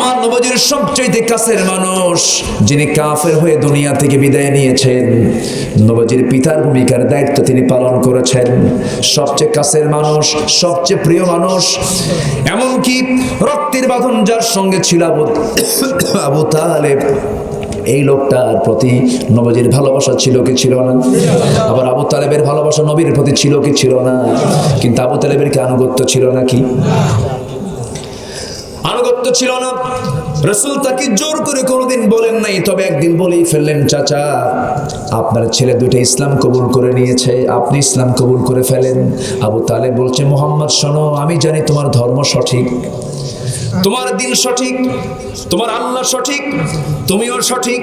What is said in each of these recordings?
আমার নবীর সবচেয়ে কাছের মানুষ যিনি কাফের হয়ে দুনিয়া থেকে বিদায় নিয়েছেন, নবীর পিতার ভূমিকার দায়িত্ব তিনি পালন করেছেন। সবচেয়ে কাছের মানুষ, সবচেয়ে প্রিয় মানুষ, এমনকি রক্তের বাঁধন যার সঙ্গে ছিল আবু তালেব, এই লোকটার প্রতি নবীর ভালোবাসা ছিল কি ছিল না? আবার আবু তালেবের ভালোবাসা নবীর প্রতি ছিল কি ছিল না? কিন্তু আবু তালেবের কি আনুগত্য ছিল নাকি? আনুগত্য ছিল না। রাসূল তাকে জোর করে কোনোদিন বলেন নাই, তবে একদিন বলেই ফেললেন, চাচা আপনার ছেলে দুটো ইসলাম কবুল করে নিয়েছে, আপনি ইসলাম কবুল করে ফেলেন। আবু তালেব বলছে, মুহাম্মদ শোনো, আমি জানি তোমার ধর্ম সঠিক, তোমার দিন সঠিক, তোমার আল্লাহ সঠিক, তুমিও সঠিক।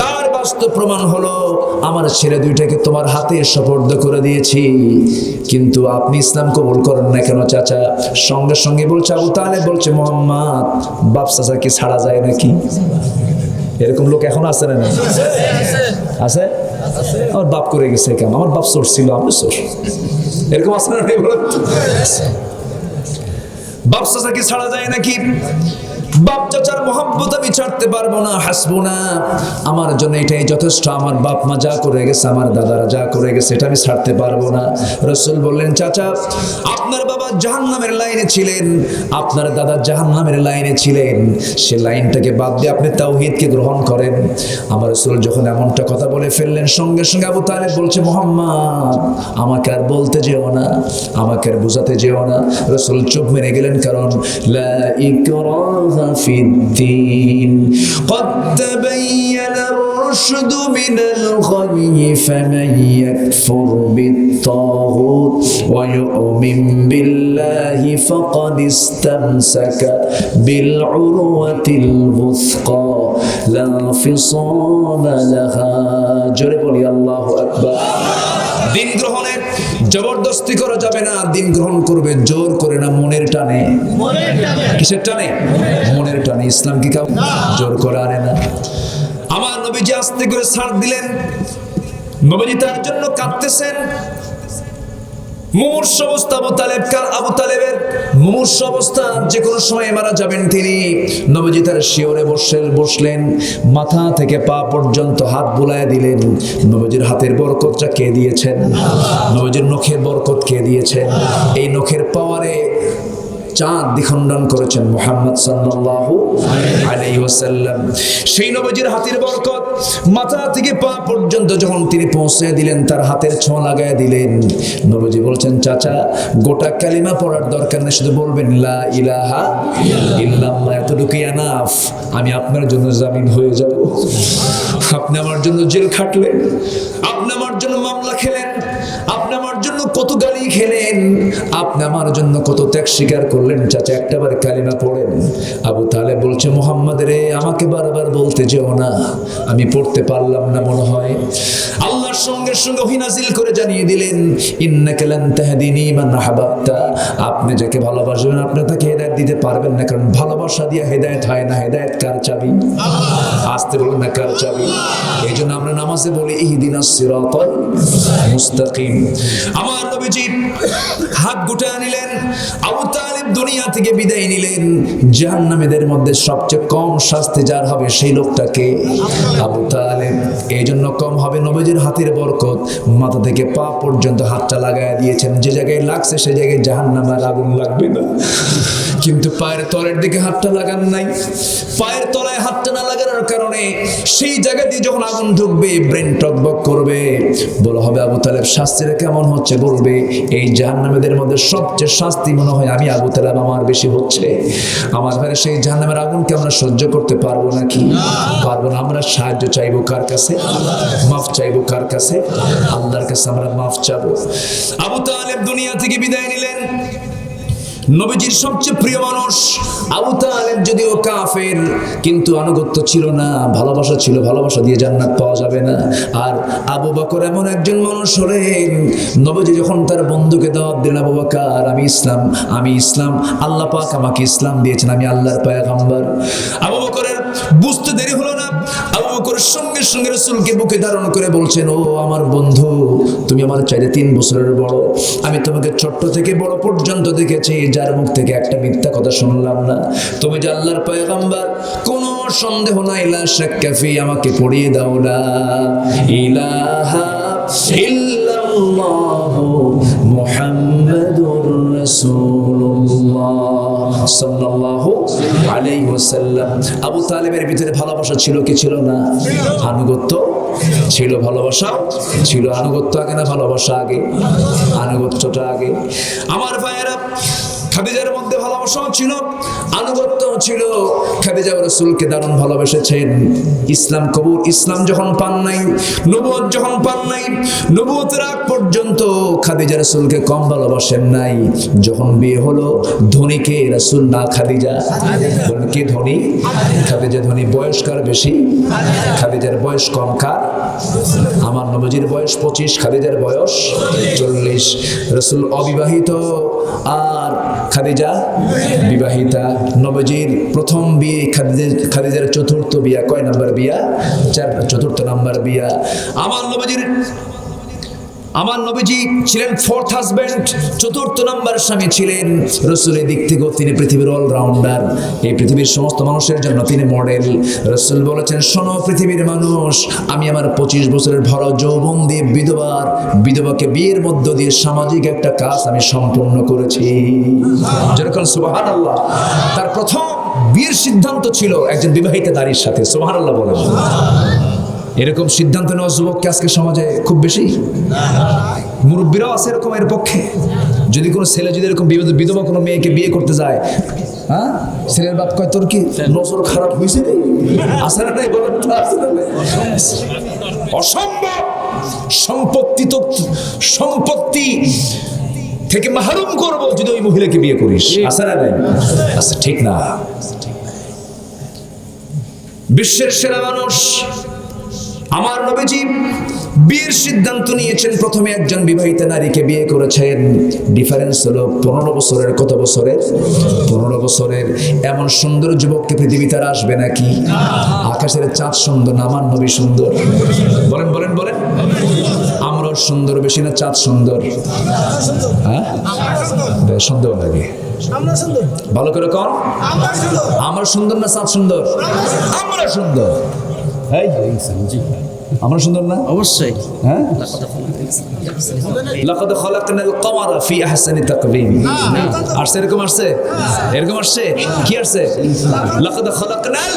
তার বাস্তব প্রমাণ হলো আমার ছেলে দুইটাকে তোমার হাতে সুপর্দ করে দিয়েছি, কিন্তু আপনি ইসলাম কবুল করেন না কেন চাচা? সঙ্গে সঙ্গে বলছে আবু তালেব, বলছে মুহাম্মদ, বাপ চাচাকে ছাড়া যায় নাকি? এরকম লোক এখন আছে না? আছে? আমার বাপ করে গেছে কেন? আমার বাপ চোর ছিল, আমি চোর। এরকম আছে না? বাপ চাচাকে ছাড়া যায় নাকি? বাপ চাচার মহব্বত আমি ছাড়তে পারবো না, হাসবো না, আমার জন্য এটাই যথেষ্ট। আমার বাপ মা যা করে গেছে, আমার দাদারা যা করে গেছে, এটা আমি ছাড়তে পারবো না। রাসূল বললেন, চাচা আপনার বাবা জাহান্নামের লাইনে ছিলেন, আপনার দাদা জাহান্নামের লাইনে ছিলেন, সে লাইনটাকে বাদ দিয়ে আপনি তাওহীদকে গ্রহণ করেন। আমার রাসূল যখন এমনটা কথা বলে ফেললেন, সঙ্গে সঙ্গে আবু তালেব বলছে, মুহাম্মদ আমাকে আর বলতে যেও না, আমাকে আর বুঝাতে যেও না। রাসূল চুপ মেরে গেলেন, কারণ লা ইকরাহা في الدين قد تبين الرشد من الغي فمن يكفر بالطاغوت ويؤمن بالله فقد استمسك بالعروة الوثقى لا انفصام لها জোরে বলি আল্লাহু আকবার। দিন গ্রহণে জবরদস্তি করা যাবে না, দিন গ্রহণ করবে জোর করে না, মনের টানে। কিসের টানে? মনের টানে। ইসলাম কি কাউ জোর করে আনে না। আমার নবীজি আস্তে করে ছাড় দিলেন, নবীজি তার জন্য কাঁদতেছেন। মুমূর্ষু অবস্থা আবু তালেবের মুমূর্ষু অবস্থা, যে কোনো সময় মারা যাবেন তিনি। নবীজি তার শিয়রে বসলেন, মাথা থেকে পা পর্যন্ত হাত বুলায় দিলেন। নবীজির হাতের বরকতটা কে দিয়েছেন? নবীজির নখের বরকত কে দিয়েছেন? এই নখের পাওয়ারে চাঁদ দ্বিখণ্ডন করেছেন মুহাম্মদ সাল্লাল্লাহু আলাইহি ওয়াসাল্লাম। সেই নবীজির হাতের বরকত মাথা থেকে পা পর্যন্ত যখন তিনি পৌঁছে দিলেন, তার হাতের ছোঁয়া লাগায় দিলেন। নবীজি বলছেন, চাচা গোটা কালিমা পড়ার দরকার নেই, শুধু বলবেন লা ইলাহা ইল্লাল্লাহ, এতটুকুই এনাফ। আমি আপনার জন্য জামিন হয়ে যাব। আপনি আমার জন্য জেল খাটলেন, আপনি আমার জন্য মামলা খেলেন, আপনি আমার জন্য কত গালি খেলেন, আপনি আমার জন্য কত ত্যাগ স্বীকার করলেন, চাচা একটাবার কালিমা পড়েন। আবু তালেব বলছে, মুহাম্মদ রে, আমাকে বারবার বলতে যেও না, আমি পড়তে পারলাম না মনে হয়। আল্লাহর সঙ্গে সঙ্গে ওহী নাযিল করে জানিয়ে দিলেন, ইন্নাকা লান তাহদিনি মান আহবাবতা, আপনি যাকে ভালোবাসবেন আপনি তাকে হেদায়েত দিতে পারবেন না, কারণ ভালোবাসা দিয়ে হেদায়েত হয় না। হেদায়েত কার চাবি? আসতে বলুন না, কার চাবি? এই জন্য আমরা নামাজে বলি ইহদিনাস সিরাতাল মুস্তাকিম। আমার নবীজি হাত গুটায় নিলেন, আবু তালেব দুনিয়া থেকে বিদায় নিলেন। জাহান্নামীদের মধ্যে সবচেয়ে কম শাস্তি যার হবে সেই লোকটাকে আবু তালেব। এই জন্য কম হবে নবীজির হাতের বরকত, মাথা থেকে পা পর্যন্ত হাতটা লাগায় দিয়েছেন। যে জায়গায় লাগছে সেই জায়গায় জাহান্নামের আগুন লাগবে না, কিন্তু পায়ের তলের দিকে হাতটা লাগান নাই। পায়ের তলায় হাতটা না লাগানোর কারণে সেই জায়গা দিয়ে যখন আগুন ঢুকবে, ব্রেন টকবক করবে। বলা হবে, আবু তালেব শাস্তিটা কেমন হচ্ছে? বলবে, এই জাহান্নামীদের মধ্যে সবচেয়ে শাস্তি মনে হয় আমি আবু তালেব আমার বেশি হচ্ছে। আমার ভাইরা, সেই জাহান্নামের আগুনকে আমরা সহ্য করতে পারবো নাকি? পারবো না। আমরা সাহায্য চাইবো কার কাছে? মাফ চাইবো কার কাছে? আল্লাহর কাছে আমরা মাফ চাবো। আবু তালেব দুনিয়া থেকে বিদায় নিলেন। নবীজির সবচেয়ে প্রিয় মানুষ আবু তালেব যদিও কাফের, কিন্তু আনুগত্য ছিল না, ভালোবাসা ছিল। ভালোবাসা দিয়ে জান্নাত পাওয়া যাবে না। আর আবু বকর এমন একজন মানুষ হলেন, নবীজি যখন তার বন্ধুকে দাওয়াত দিলেন, আবু বকর আমি ইসলাম, আল্লাহ পাক আমাকে ইসলাম দিয়েছেন, আমি আল্লাহর পয়গম্বর। আবু বকরের বুঝতে দেরি হলো না। আবু বকর সঙ্গে সঙ্গে রাসূলকে বুকে ধারণ করে বলছেন, ও আমার বন্ধু, তুমি আমার চাইতে 3 বছরের বড়, আমি তোমাকে ছোট্ট থেকে বড় পর্যন্ত দেখেছি, যার মুখ থেকে একটা মিথ্যা কথা শুনলাম না। তুমি যে আল্লাহর পয়গম্বর, কোনো সন্দেহ নাই, লা শাক্কা ফি, আমাকে পড়িয়ে দাও লা ইলাহা ইল্লাল্লাহু মুহাম্মাদুর রাসূলুল্লাহ সাল্লাল্লাহু আলাইহি ওয়াসাল্লাম। আবু তালেবের ভিতরে ভালোবাসা ছিল কি ছিল না? আনুগত্য ছিল, ভালোবাসা ছিল। আনুগত্য আগে না ভালোবাসা আগে? আনুগত্যটা আগে। আমার ভাইয়েরা, খাদিজার মধ্যে ভালোবাসাও ছিল, আনুগত্যও ছিল। খাদিজা রাসূলকে দারুণ ভালোবেসেছেন। ইসলাম কবুল, ইসলাম যখন পান নাই, নবুয়ত যখন পান নাই, নবুয়তের আগ পর্যন্ত খাদিজা রাসূলকে কম ভালোবাসেন নাই। যখন বিয়ে হলো, ধনীকে রাসূল না খাদিজা? বলেন কে ধনী? খাদিজা ধনী। বয়স কার বেশি? খাদিজার বয়স কম। কার? আমার নবীজির বয়স 25, খাদিজার বয়স 40। রাসূল অবিবাহিত আর খাদিজা বিবাহিতা। নবীজির প্রথম বিয়ে খাদিজার চতুর্থ বিয়া। কয় নাম্বার বিয়া? চতুর্থ নাম্বার বিয়া। আমার নবীজি ছিলেন 4th হাজব্যান্ড, চতুর্থ নাম্বার স্বামী ছিলেন। রাসূলের দিক থেকেও তিনি পৃথিবীর অলরাউন্ডার, এই পৃথিবীর সমস্ত মানুষের জন্য তিনি মডেল। রাসূল বলেছেন, শোনো পৃথিবীর মানুষ, আমি আমার 25 বছরের ভরা যৌবন দিয়ে বিধবাকে বিয়ের মধ্য দিয়ে সামাজিক একটা কাজ আমি সম্পূর্ণ করেছি। যেরকম সুবহানাল্লাহ। তার প্রথম বিয়ের সিদ্ধান্ত ছিল একজন বিবাহিত নারীর সাথে। সুবহানাল্লাহ বলেন। এরকম সিদ্ধান্ত নেওয়া যুবককে আজকে সমাজে খুব বেশি। মুরব্বীরাও আছে এরকম এর পক্ষে। যদি কোনো ছেলে যদি এরকম বিধবা কোনো মেয়েকে বিয়ে করতে যায়, হ্যাঁ, ছেলের বাপ কয়, তোর কি নজর খারাপ হয়েছে? আসলে নাই, বলেন তো, আসলে নাই। অসম্ভব। সম্পত্তি থেকে মাহরুম করব যদি ওই মহিলাকে বিয়ে করিস। আসলে নাই? আচ্ছা, ঠিক না। বিশ্বের সেরা মানুষ আমার নবীজি বিয়ের সিদ্ধান্ত নিয়েছেন। প্রথমে একজন বিবাহিত নারীকে বিয়ে করেছেন। ডিফারেন্স হলো 15 বছরের। কত বছরের? 15 বছরের। এমন সুন্দর যুবককে পৃথিবীতে আর আসবে নাকি? আকাশের চাঁদ সুন্দর না আমার নবী সুন্দর? বলেন বলেন বলেন। আমরাও সুন্দর বেশি না চাঁদ সুন্দর? হ্যাঁ, সন্দেহ লাগে। ভালো করে কর। আমরা সুন্দর না চাঁদ সুন্দর? আমরা সুন্দর। আমরা সুন্দর না? অবশ্যই। হ্যাঁ, লাকাদ খালাকনাল কমারা ফি আহসানি তাকবীম। আসছে এরকম? আসছে এরকম? আসছে কি? আসছে লাকাদ খালাকনাল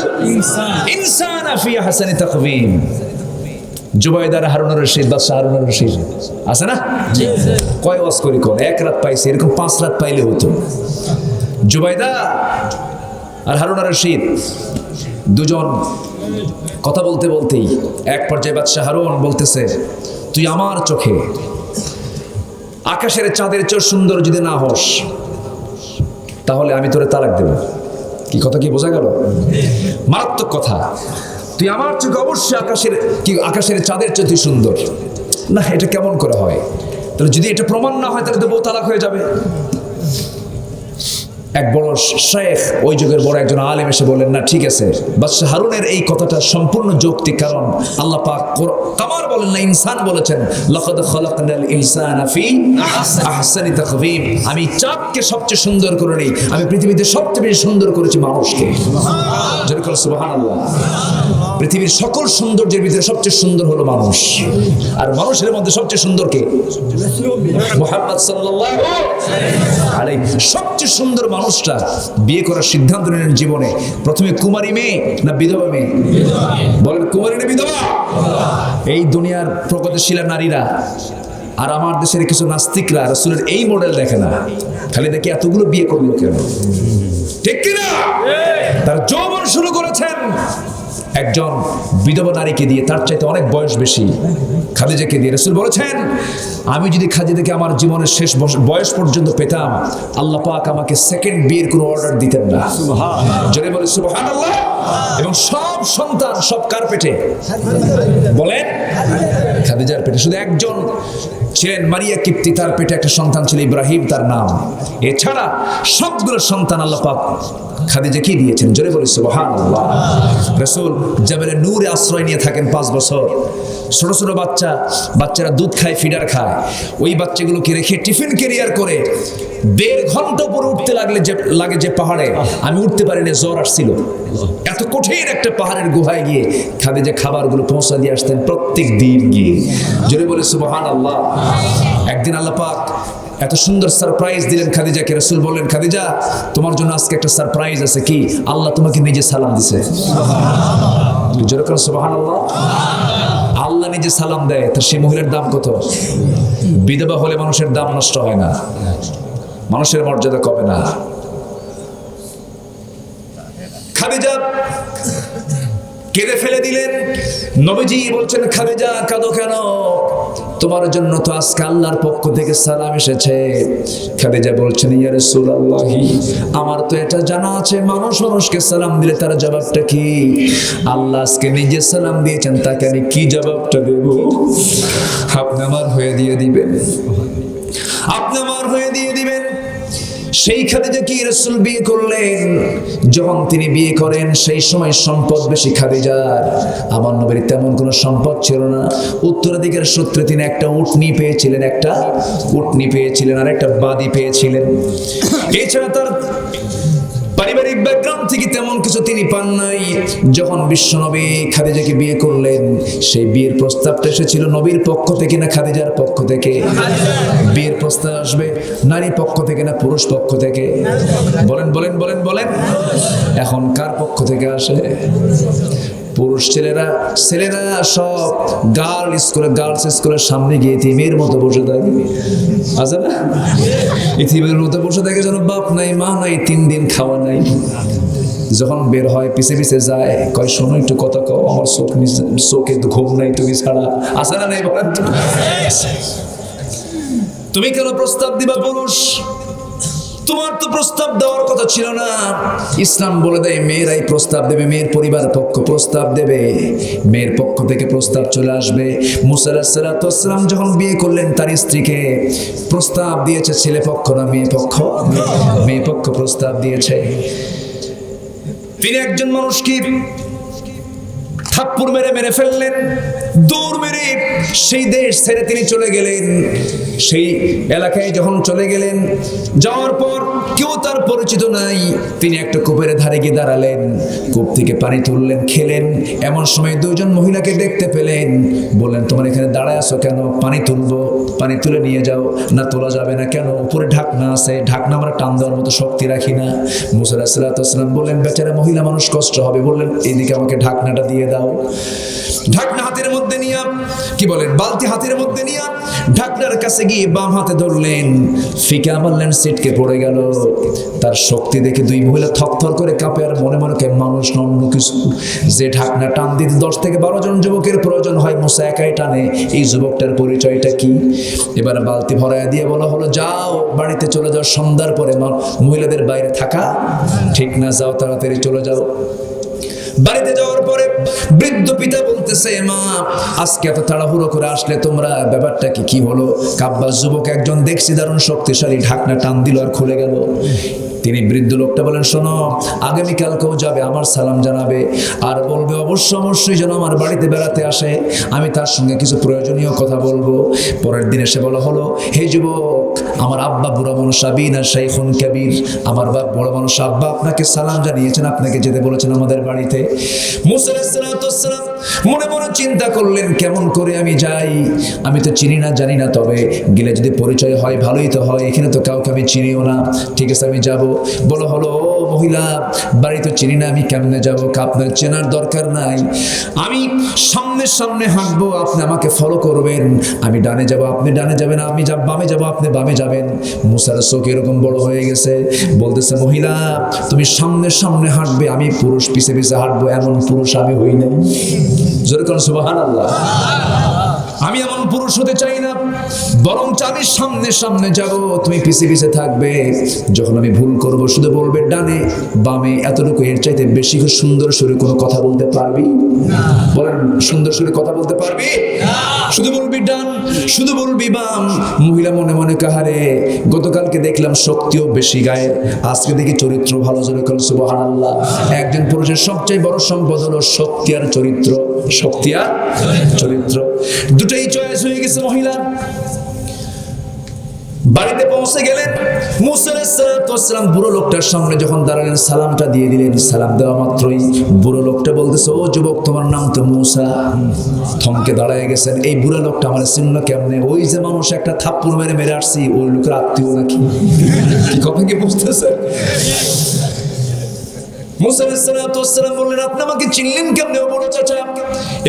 ইনসানা ফি আহসানি তাকবীম। জুবাইদার হারুনুর রশিদ, বাদশা হারুনুর রশিদ আছে না? কয় ওয়াজ করি কোন? 1 রাত পাইছে, এরকম 5 রাত পাইলে হতো। জুবাইদা আর হারুনুর রশিদ দুজন কথা বলতে বলতেই এক পর্যায়ে বাদশা হারুন বলতেছে, তুই আমার চোখে আকাশের চাঁদের চেয়ে সুন্দর যদি না হস, তাহলে আমি তোরে তালাক দেব। কি কথা, কি বোঝা গেল? মারাত্মক কথা। তুই আমার চোখে অবশ্যই আকাশের চাঁদের চেয়ে তুই সুন্দর। না, এটা কেমন করে হয়? তাহলে যদি এটা প্রমাণ না হয়, তাহলে তো বউ তালাক হয়ে যাবে। এক বড় শেখ, ওই যুগের বড় একজন আলেম এসে বললেন, না ঠিক আছে, বাদশা হারুনের এই কথাটা সম্পূর্ণ যৌক্তিক। কারণ আল্লাহ পাক কামার বলেন না, ইনসান বলেছেন, লাকাদ খালাকনাল ইনসানা ফি আহসানি তাকবীম। আমি চাঁদকে সবচেয়ে সুন্দর করে নেই, আমি পৃথিবীতে সবচেয়ে বেশি সুন্দর করেছি মানুষকে। যেরকম সুবহানাল্লাহ। পৃথিবীর সকল সৌন্দর্যের ভিতরে সবচেয়ে সুন্দর হলো মানুষ, আর মানুষের মধ্যে সবচেয়ে সুন্দর কে? মুহাম্মদ সাল্লাল্লাহু আলাইহি। সবচেয়ে সুন্দর মানুষটা বিয়ে করার সিদ্ধান্ত নিলেন জীবনে। প্রথমে কুমারী মেয়ে না বিধবা মেয়ে? বলেন, কুমারী না বিধবা? এই দুনিয়ার প্রগতিশীল নারীরা আর আমার দেশের কিছু নাস্তিকরা রাসূলের এই মডেল দেখে না, খালি দেখি এতগুলো বিয়ে করলো কেন? ঠিক কিনা? তার যৌবন শুরু করেছেন একজন বিধবা নারীকে দিয়ে, তার চাইতে অনেক বয়স বেশি, খাদিজাকে দিয়ে। রাসূল বলেছেন, আমি যদি খাদিজাকে আমার জীবনের শেষ বয়স পর্যন্ত পেতাম, আল্লাহ পাক আমাকে সেকেন্ড বিয়ের কোনো অর্ডার দিতেন না। জোরে বলে সুবহানাল্লাহ। এবং সব সন্তান সব কার পেটে? বলেন, খাদিজার পেটে। শুধু একজন ছিলেন মারিয়া কিপ্তি, তার পেটে একটা সন্তান ছিল ইব্রাহিম তার নাম। এছাড়া সবগুলো সন্তান আল্লাহ পাক খাদিজাকে দিয়েছেন। জোরে বলি সুবহানাল্লাহ। রাসূল জাবালে নূরে আশ্রয় নিয়ে থাকেন 5 বছর। ছোট ছোট বাচ্চারা দুধ খায়, ফিডার খায়, ওই বাচ্চাগুলোকে রেখে টিফিন ক্যারিয়ার করে 1.5 ঘন্টা পরে উঠতে লাগে যে পাহাড়ে, আমি উঠতে পারি না, জ্বর আসছিল। এত কঠিন একটা পাহাড়ের গুহায় গিয়ে খাদিজা খাবারগুলো পৌঁছা দিয়ে আসতেন প্রত্যেক দিন গিয়ে। জোরে বলে সুবহানাল্লাহ। একদিন আল্লাহ পাক এত সুন্দর সারপ্রাইজ দিলেন খাদিজাকে। রাসূল বললেন, খাদিজা তোমার জন্য আজকে একটা সারপ্রাইজ আছে। কি? আল্লাহ তোমাকে নিজে সালাম দিছে। জোরে করে সুবহানাল্লাহ। আল্লাহ নিজে সালাম দেয়, তো সেই মহিলার দাম কত? বিধবা হলে মানুষের দাম নষ্ট হয় না, মানুষের মর্যাদা কমে না। খাদিজা কেঁদে ফেলে দিলেন। নবীজি বলছেন, খাদিজা কাঁদো কেন? তোমার জন্য তো আজকে আল্লাহর পক্ষ থেকে সালাম এসেছে। খাদিজা বলছেন, ইয়া রাসূলুল্লাহ, আমার তো এটা জানা আছে মানুষকে সালাম দিলে তার জবাবটা কি? আল্লাহ আজকে নিজে সালাম দিয়েছেন, তাকে আমি কি জবাবটা দেব? আপনি আমার হয়ে দিয়ে দিবেন, আপনি আমার হয়ে দিয়ে দিবেন। সেই খাদিজাকে রাসূল বিয়ে করলেন। যখন তিনি বিয়ে করেন সেই সময় সম্পদ বেশি খাদিজার। আমার নবীর তেমন কোনো সম্পদ ছিল না। উত্তরাধিকার সূত্রে তিনি একটা উটনি পেয়েছিলেন, আর একটা বাদী পেয়েছিলেন। এছাড়া তার পারিবারিক ব্যাকগ্রাউন্ড থেকে তেমন কিছু তিনি পান নাই। যখন বিশ্বনবী খাদিজাকে বিয়ে করলেন, সেই বিয়ের প্রস্তাবটা এসেছিল নবীর পক্ষ থেকে না খাদিজার পক্ষ থেকে? বিয়ের প্রস্তাব আসবে নারী পক্ষ থেকে না পুরুষ পক্ষ থেকে? বলেন বলেন বলেন বলেন। এখন কার পক্ষ থেকে আসে? পুরুষ ছেলেরা সব গার্লস স্কুলের সামনে গিয়ে ইতিমের মতো বসে থাকে। আছে না? ইতিমের মতো বসে থাকে, যেন বাপ নাই মা নাই, 3 দিন খাওয়া নাই। যখন বের হয় পিছে পিছে যায়, কয় শোনো একটু কথা কও, আমার চোখে তো ঘুম নাই তুমি ছাড়া। আছে না নাই বলেন? তুমি কেন প্রস্তাব দিবা? পুরুষ, তোমার তো প্রস্তাব দেওয়ার কথা ছিল না। ইসলাম বলে দেয় মেয়েরাই প্রস্তাব দেবে, মেয়ের পরিবার পক্ষ প্রস্তাব দেবে, মেয়ের পক্ষ থেকে প্রস্তাব চলে আসবে। মুসা আলাইহিস সালাতু ওয়াস সালাম যখন বিয়ে করলেন তার স্ত্রীকে, প্রস্তাব দিয়েছে ছেলে পক্ষ না মেয়ে পক্ষ? মেয়ে পক্ষ প্রস্তাব দিয়েছে। তিনি একজন মানুষকে থাপ্পড় মেরে ফেললেন, দৌড় মেরে সেই দেশ ছেড়ে তিনি চলে গেলেন। সেই এলাকায় যখন চলে গেলেন, যাওয়ার পর কেউ তার পরিচিত নাই। তিনি একটা কূপের ধারে গিয়ে দাঁড়ালেন, কূপ থেকে পানি তুললেন, খেলেন। এমন সময় 2 জন মহিলাকে দেখতে পেলেন। বললেন, তোমার এখানে দাঁড়ায় আছো কেন? পানি তুলবো, পানি তুলে নিয়ে যাও। না, তোলা যাবে না। কেন? উপরে ঢাকনা আছে, ঢাকনা আমরা টান দেওয়ার মতো শক্তি রাখি না। মুসা আলাইহিস সালাতু ওয়াস সালাম বললেন, বেচারা মহিলা মানুষ, কষ্ট হবে। বললেন, এইদিকে আমাকে ঢাকনাটা দিয়ে দাও। ঢাকনা হাতের মধ্যে নিয়ে, কি বলেন, বালতি হাতের মধ্যে নিয়ে ঢাকনার কাছে গিয়ে বাম হাতে ধরলেন, ফিকা মারলেন, সিটকে পড়ে গেল। তার শক্তি দেখে 2 মহিলা থরথর করে কাঁপে, আর মনে মনে কে মানুষ না অন্য কিছু। যে ঢাকনা টান দিতে 10 থেকে 12 জন যুবকের প্রয়োজন হয়, মুসা একাই টানে। এই যুবকটার পরিচয়টা কি? এবার বালতি ভরায়া দিয়ে বলা হলো, যাও বাড়িতে চলে যাও, সন্ধ্যার পরে মহিলাদের বাইরে থাকা ঠিক না, যাও তাড়াতাড়ি চলে যাও। বাড়িতে যাওয়ার পরে বৃদ্ধ পিতা বলতেছে, মা আজকে এত তাড়াহুড়ো করে আসলে তোমরা, ব্যাপারটা কি হলো? কাব্বাস যুবক একজন দেখছি দারুণ শক্তিশালী, ঢাকনা টান দিল আর খুলে গেল। তিনি বৃদ্ধ লোকটা বলেন, শোনো, আগামীকালকেও যাবে, আমার সালাম জানাবে, আর বলবে অবশ্যই যেন আমার বাড়িতে বেড়াতে আসে, আমি তার সঙ্গে কিছু প্রয়োজনীয় কথা বলবো। পরের দিন এসে বলা হলো, হে যুবক, আমার আব্বা বুড়া মানুষ, আবিনা শাইখুন কাবীর, আমার বাপ বড় মানুষ, আব্বা আপনাকে সালাম জানিয়েছেন, আপনাকে যেতে বলেছেন আমাদের বাড়িতে। মুসা আলাইহিস সালাতু ওয়াস সালাম মনে মনে চিন্তা করলেন, কেমন করে আমি যাই? আমি তো চিনি না, জানি না, তবে গেলে যদি পরিচয় হয় ভালোই তো হয়, এখানে তো কাউকে আমি চিনিও না। ঠিক আছে, আমি যাব। বলা হলো, ও মহিলা, বাড়ি তো চিনি না, আমি কেমনে যাবো? আপনার চেনার দরকার নাই, আমি সামনে হাঁটবো, আপনি আমাকে ফলো করবেন। আমি ডানে যাব, আপনি ডানে যাবেন, আমি বামে যাব, আপনি বামে যাবেন। মুসার চোখ এরকম বড় হয়ে গেছে, বলতেছে, মহিলা তুমি সামনে হাঁটবে, আমি পুরুষ পিছে পিছে হাঁটবো, এমন পুরুষ আমি হই নাই। জোরে কোন সুবহানাল্লাহ। আমি এমন পুরুষ হতে চাই না, বরং আমি সামনে সামনে যাব, তুমি পিছে পিছে থাকবে। যখন আমি ভুল করব শুধু বলবে ডানে বামে, এতটুকু। এর চাইতে বেশি সুন্দর সুরে কোনো কথা বলতে পারবি না? বলেন, সুন্দর সুরে কথা বলতে পারবি না? শুধু বলবি ডান, শুধু বলবি বাম। মহিলা মনে মনে কাহারে, গতকালকে দেখলাম শক্তিও বেশি গায়ে, আজকে দেখি চরিত্র ভালো। জোরে বলেন সুবহানাল্লাহ। একজন পুরুষের সবচেয়ে বড় সম্পদ হলো শক্তি আর চরিত্র। শক্তি আর চরিত্র দুটোই চয়েস হয়ে গেছে মহিলার। বাড়িতে পৌঁছে গেলেন, মুসা আলাইহিস সালাম বুড়ো লোকটার সামনে যখন দাঁড়ালেন, সালামটা দিয়ে দিলেন। সালাম দেওয়া মাত্রই বুড়ো লোকটা বলতেছে, ও যুবক, তোমার নাম তো মুসা। থমকে দাঁড়ায় গেছেন। এই বুড়ো লোকটা আমার চিহ্ন কেমনে? ওই যে মানুষ একটা থাপ্পড় মেরে মেরে আসছি, ওই লোকের আত্মীয় নাকি? কথা কি বুঝতেছে? মুসা আলাইহিস সালাম বললেন, আপনি আমাকে চিনলেন কেমনে ও বড় চাচা?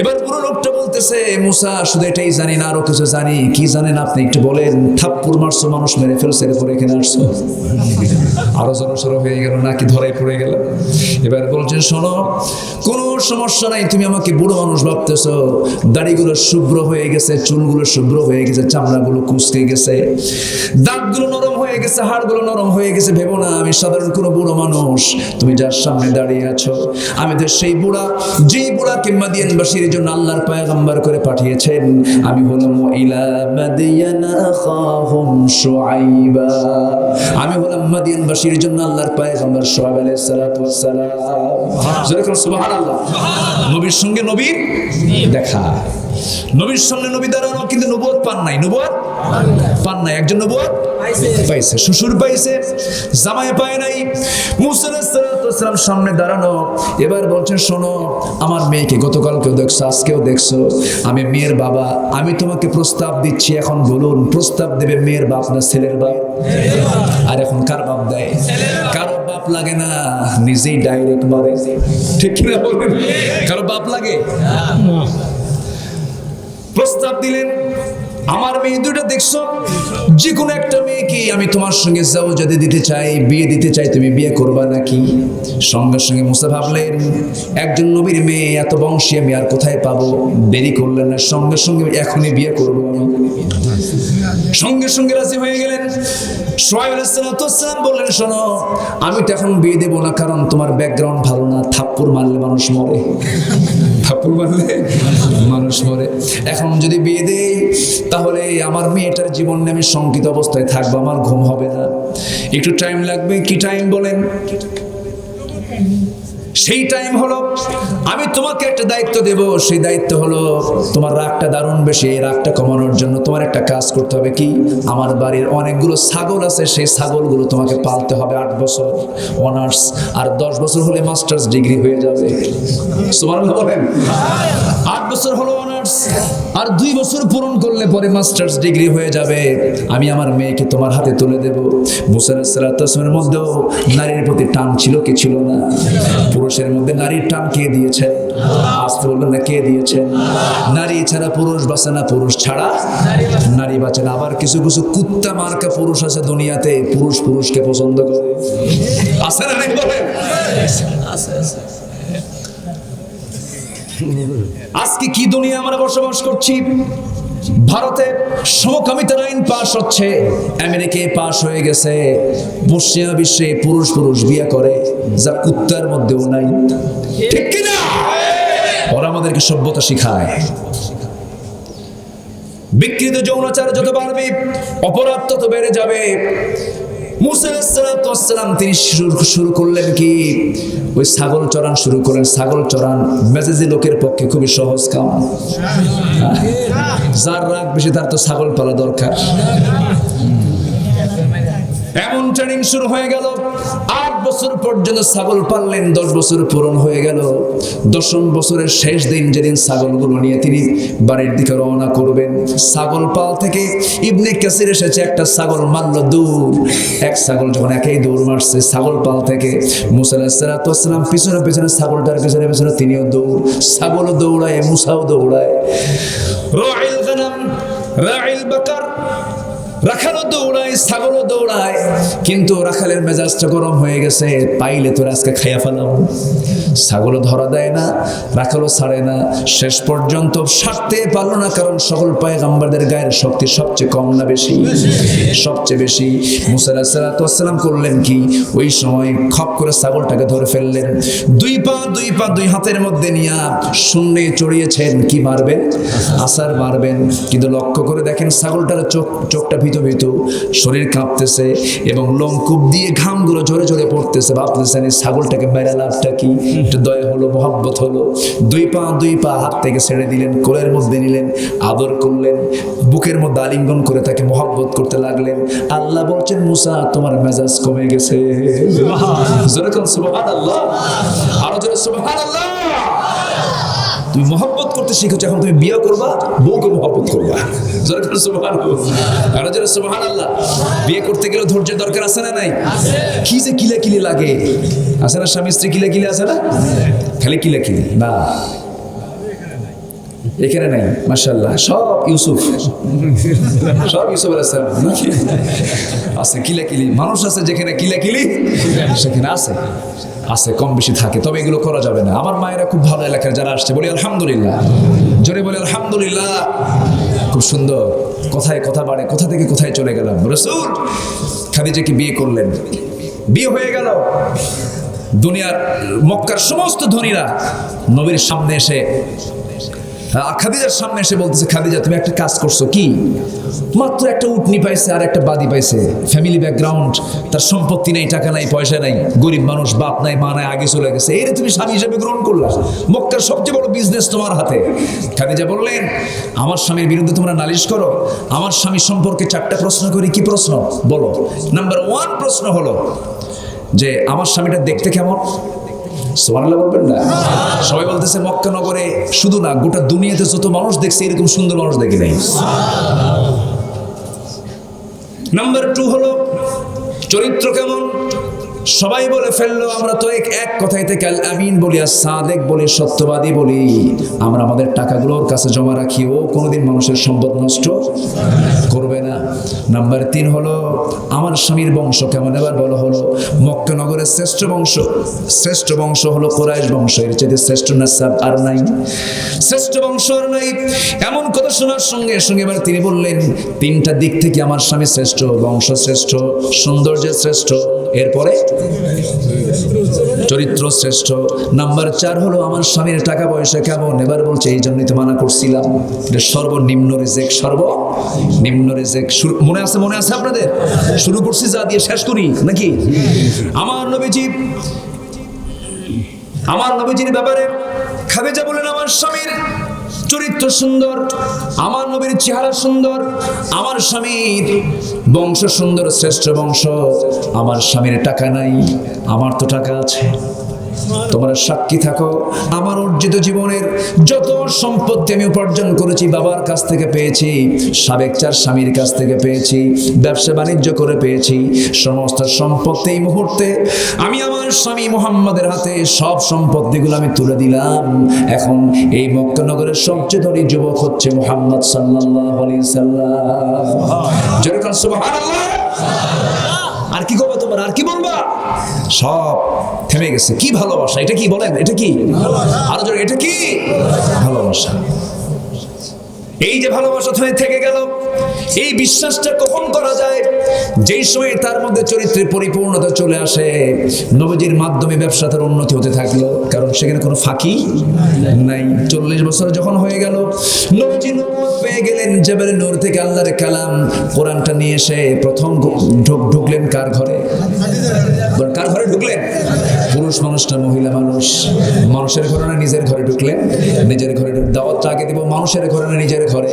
এবার পুরো লোকটা বলতেছে, মুসা, শুধু এটাই জানি না, আরো কিছু জানি। কি জানেন আপনি? একটু বলেন। থাপ্পড় মারছো, মানুষ মেরে ফেলছে, এরপরে এখানে আসছো। আরো জড়সড় হয়ে গেল, নাকি ধরাই পড়ে গেল? এবার বলছেন, শোনো, কোনো সমস্যা নাই, তুমি আমাকে বুড়ো মানুষ ভাবতেছো। দাড়িগুলো শুভ্র হয়ে গেছে, চুলগুলো শুভ্র হয়ে গেছে, চামড়াগুলো কুঁচকে গেছে, দাঁতগুলো নরম হয়ে গেছে, হাড়গুলো নরম হয়ে গেছে। ভেবো না আমি সাধারণ কোনো বুড়ো মানুষ। তুমি যার সামনে দাঁড়িয়ে আছো, আমি তো সেই বুড়া, যেই বুড়াকে মাদিয়ানবাসীর জন্য আল্লাহর পয়গম্বর করে পাঠিয়েছেন। আমি হলাম ইলা মাদিয়ানা আখাহুম শুআইবা। আমি হলাম মাদিয়ানবাসীর জন্য আল্লাহর পয়গম্বর শুআইব আলাইহিস সালাতু ওয়াস সালাম। সুবহানাল্লাহ। নবীর সঙ্গে নবীর দেখা, নবীর সামনে নবী দাঁড়ানো, কিন্তু নবুয়ত পান নাই। নবুয়ত পান নাই। একজন নবুয়ত পাইছে, শ্বশুর পাইছে, জামাই পায় নাই। মুসা আলাইহিস সালাম সামনে দাঁড়ানো। এবার বলছেন, শোনো, আমার মেয়েকে গতকালকেও দেখছো, আজকেও দেখছো, আমি মেয়ের বাবা। আমি তোমাকে প্রস্তাব দিচ্ছি, এখন বলুন, প্রস্তাব দেবে মেয়ের বাপ না ছেলের বাপ? আর এখন কার বাপ দেয়? কারো বাপ লাগে না, নিজেই ডাইরেক্ট মারে। ঠিক কিনা বলবেন? কারো বাপ লাগে? প্রস্তাব দিলেন, আমার মেয়ে দুটো দেখছো, যে কোনো একটা মেয়েকে আমি তোমার সঙ্গে জাওজাতে দিতে চাই, বিয়ে দিতে চাই, তুমি বিয়ে করবা নাকি? সঙ্গে সঙ্গে মুসা ভাবলেন, একজন নবীর মেয়ে, এত বংশী আমি আর কোথায় পাবো? দেরি করলেন না, সঙ্গে সঙ্গে এখনই বিয়ে করবো। সঙ্গে সঙ্গে রাজি হয়ে গেলেন। শুআইব আলাইহিস সালাম বললেন, শোনো, আমি তো এখন বিয়ে দেবো না, কারণ তোমার ব্যাকগ্রাউন্ড ভালো না, থাপ্পড় মারলে মানুষ মরে। থাপ্পড় মারলে মানুষ মরে। এখন যদি বিয়ে দেই, তাহলে আমার মেয়েটার জীবন নিয়ে আমি শঙ্কিত অবস্থায় থাকবো, আমার ঘুম হবে না। একটু টাইম লাগবে। কি টাইম বলেন? সেই টাইম হলো, আমি তোমাকে একটা দায়িত্ব দেব। সেই দায়িত্ব হলো, তোমার রাগটা দারুণ বেশি, এই রাগটা কমানোর জন্য তোমার একটা কাজ করতে হবে। কি? আমার বাড়ির অনেকগুলো ছাগল আছে, সেই ছাগলগুলো তোমাকে পালতে হবে। 8 বছর অনার্স, আর 10 বছর হলে মাস্টার্স ডিগ্রি হয়ে যাবে। সুবহানাল্লাহ বলেন। 8 বছর হলো অনার্স, আর 2 বছর পূরণ করলে পরে মাস্টার্স ডিগ্রি হয়ে যাবে। আমি আমার মেয়েকে তোমার হাতে তুলে দেব। মুসা আলাইহিস সালামের মধ্যেও নারীর প্রতি টান ছিল কি ছিল না? পুরুষের মধ্যে নারীর টান কে দিয়েছেন? আসতে বলবেন না, কে দিয়েছেন? নারী ছাড়া পুরুষ বাঁচে না, পুরুষ ছাড়া নারী বাঁচে না। আবার কিছু কিছু কুত্তা মার্কা পুরুষ আছে দুনিয়াতে, পুরুষ পুরুষকে পছন্দ করে। আছে না? নাই বলেন? আজকে কি দুনিয়া আমরা বসবাস করছি? ভারতে সমকামিতার আইন পাশ হচ্ছে, আমেরিকায় পাশ হয়ে গেছে, পশ্চিমা বিশ্বে পুরুষ পুরুষ বিয়ে করে, যা কুত্তার মধ্যেও নাই। ঠিক কিনা? ওরা আমাদেরকে সভ্যতা শিখায়। বিকৃত যৌনাচার যত বাড়বে, অপরাধ তত বেড়ে যাবে। মুসা আলাইহিস সালাম তিনি শুরু করলেন কি? ওই ছাগল চরান শুরু করলেন। ছাগল চরান মেজাজি লোকের পক্ষে খুবই সহজ কাম। যার রাগ বেশি তার তো ছাগল পালা দরকার। এমন ট্রেনিং শুরু হয়ে গেল। 8 বছর পর্যন্ত ছাগল পাললেন। 10 বছর পূরণ হয়ে গেল। 10ম বছরের শেষ দিন, যেদিন ছাগলগুলো নিয়ে তিনি বাড়ির দিকে রওনা করবেন, ছাগল পাল থেকে ইবনে কাসির এসেছে, একটা ছাগল মারল দৌড়। এক ছাগল যখন একেই দৌড় মারছে ছাগল পাল থেকে, মুসা আলাইহিস সালাম পিছনে পিছনে, ছাগলটার পিছনে পিছনে তিনিও দৌড়। ছাগলও দৌড়ায়, মুসাও দৌড়ায়। রাইল গানাম রাইল বাকার, রাখালও দৌড়ায়, ছাগলও দৌড়ায়, কিন্তু রাখালের মেজাজটা গরম হয়ে গেছে, পাইলে তোর আজকে খাইয়া ফেলাম। ছাগলও ধরা দেয় না, রাখালও ছাড়ে না, শেষ পর্যন্ত ছাড়তে পারলো না, কারণ সকল পয়গম্বরদের গায়ের শক্তি সবচেয়ে কম না বেশি? সবচেয়ে বেশি। মুসা আলাইহিস সালাম করলেন কি, ওই সময় খপ করে ছাগলটাকে ধরে ফেললেন, দুই হাতের মধ্যে নিয়ে শূন্যে চড়িয়েছেন। কি মারবেন? আসার মারবেন। কিন্তু লক্ষ্য করে দেখেন ছাগলটার চোখটা ভিতু ভিতু, শরীর কাঁপতেছে এবং লোমকূপ দিয়ে ঘামগুলো ঝরে ঝরে পড়তেছে। ভাবতেছেন এই ছাগলটাকে মেরে লাভটা কি? একটু দয়া হলো, মহব্বত হলো। দুই পা হাত থেকে ছেড়ে দিলেন, কোলের মধ্যে নিলেন, আদর করলেন, বুকের মধ্যে আলিঙ্গন করে তাকে মহব্বত করতে লাগলেন। আল্লাহ বলছেন, মুসা তোমার মেজাজ কমে গেছে। যেরকম সুবহানাল্লাহ, আরো জোরে সুবহানাল্লাহ। তুমি মহব্বত করতে শিখেছো, এখন তুমি বিয়ে করবা, বউকে মহব্বত করবা। যেরকম সুবহানাল্লাহ, আরো জোরে সুবহানাল্লাহ। বিয়ে করতে গেলে ধৈর্যের দরকার আছে না নাই? কি যে কিলাকিলি লাগে, আছে না? স্বামী স্ত্রী কিলাকিলি আছে না? খালি কিলাকিলি না, এখানে নাই। মাশাআল্লাহ, সব ইউসুফ আলাইহিস সালাম আছে। কিলাকিলি মানুষ আছে, যেখানে কিলাকিলি সেখানে আছে কম বেশি থাকে, তবে এগুলো করা যাবে না। আমার মায়েরা খুব ভালো এলাকার যারা আসছে, বলি আলহামদুলিল্লাহ, জোরে বলি আলহামদুলিল্লাহ। খুব সুন্দর, কথায় কথা বাড়ে, কোথা থেকে কোথায় চলে গেলাম। রাসূল খাদিজাকে বিয়ে করলেন, বিয়ে হয়ে গেল। দুনিয়ার মক্কার সমস্ত ধনীরা নবীর সামনে এসে, খাদিজার সামনে এসে বলতেছে, খাদিজা তুমি একটা কাজ করছো। কি? মাত্র একটা উটনি পাইছে আর একটা বাদী পাইছে, ফ্যামিলি ব্যাকগ্রাউন্ড, তার সম্পত্তি নেই, টাকা নাই, পয়সা নাই, গরিব মানুষ, বাপ নাই, মা নাই, আগে চলে গেছে, এর তুমি স্বামী হিসেবে গ্রহণ করলা। মক্কার সবচেয়ে বড় বিজনেস তোমার হাতে। খাদিজা বললেন, আমার স্বামীর বিরুদ্ধে তোমরা নালিশ করো? আমার স্বামী সম্পর্কে 4টা প্রশ্ন করি। কি প্রশ্ন বলো? নাম্বার 1 প্রশ্ন হলো যে আমার স্বামীটা দেখতে কেমন? সুবহানাল্লাহ বলবেন না? সবাই বলতেছে মক্কা নগরে শুধু না, গোটা দুনিয়াতে যত মানুষ দেখছে এরকম সুন্দর মানুষ দেখি নাই। নাম্বার 2 হলো চরিত্র কেমন? সবাই বলে ফেললো, আমরা তো এক কথাই থেকে আল আমিন বলি, আর সাদেক বলি, সত্যবাদী বলি। আমরা আমাদের টাকাগুলোর কাছে জমা রাখি, ও কোনোদিন মানুষের সম্পদ নষ্ট করবে না। নাম্বার 3 হলো আমার স্বামীর বংশ কেমন? এবার বলো হলো মক্কা নগরের শ্রেষ্ঠ বংশ হলো কুরাইশ বংশ, এর চেয়ে শ্রেষ্ঠ নাসাব আর নাই, শ্রেষ্ঠ বংশ আর নাই। এমন কথা শোনার সঙ্গে সঙ্গে এবার তিনি বললেন, 3টা দিক থেকে আমার স্বামী শ্রেষ্ঠ, বংশ শ্রেষ্ঠ, সৌন্দর্য শ্রেষ্ঠ, এরপরে চরিত্র শ্রেষ্ঠ। নাম্বার 4 হলো আমার স্বামীর টাকা পয়সা কেমন? এবার বলছে এই জন্যই তো মানা করছিলাম, এটা সর্বনিম্ন রিজেক, সর্বনিম্ন রিজেক। মনে আছে আপনাদের? শুরু করছি যা দিয়ে শেষ করি নাকি? আমার নবীজির ব্যাপারে খাদিজা বলেন, আমার স্বামীর চরিত্র সুন্দর, আমার নবীর চেহারা সুন্দর, আমার স্বামীর বংশ সুন্দর, শ্রেষ্ঠ বংশ। আমার স্বামীর টাকা নাই, আমার তো টাকা আছে। তোমরা সাক্ষী থাকো, আমার অর্জিত জীবনের যত সম্পত্তি আমি উপার্জন করেছি বাবার কাছ থেকে পেয়েছি, সাবেক 4 স্বামীর কাছ থেকে পেয়েছি, ব্যবসা বাণিজ্য করে পেয়েছি, সমস্ত সম্পত্তি এই মুহূর্তে আমি আমার স্বামী মুহাম্মাদের হাতে সব সম্পত্তিগুলো আমি তুলে দিলাম। এখন এই মক্কা নগরের সবচেয়ে ধনী যুবক হচ্ছে মুহাম্মদ সাল্লাল্লাহু আলাইহি সাল্লাম। যেরকম সুবহানাল্লাহ। আর কি করবে তোমরা? আর কি বলবা? সব থেমে গেছে। কি ভালোবাসা এটা? কি বলেন, এটা কি? আরো জোরে, এটা কি ভালোবাসা? এই যে ভালোবাসা থেকে গেল, এই বিশ্বাসটা কখন করা যায়? যেই সময় তার মধ্যে চরিত্রের পরিপূর্ণতা চলে আসে। নবীজির মাধ্যমে ব্যবসাটার উন্নতি হতে থাকলো, কারণ সেখানে কোনো ফাঁকি নাই। 40 বছর যখন হয়ে গেল, নবীজি নবুয়ত পেয়ে গেলেন, জাবালে নূর থেকে আল্লাহর কালাম কোরআনটা নিয়ে এসে প্রথম ঢুকলেন কার ঘরে? কার ঘরে ঢুকলেন? পুরুষ মানুষটা মহিলা মানুষের ঘরে না নিজের ঘরে ঢুকলেন? নিজের ঘরে। দাওয়াতটা আগে দিব মানুষের ঘরে না নিজের ঘরে?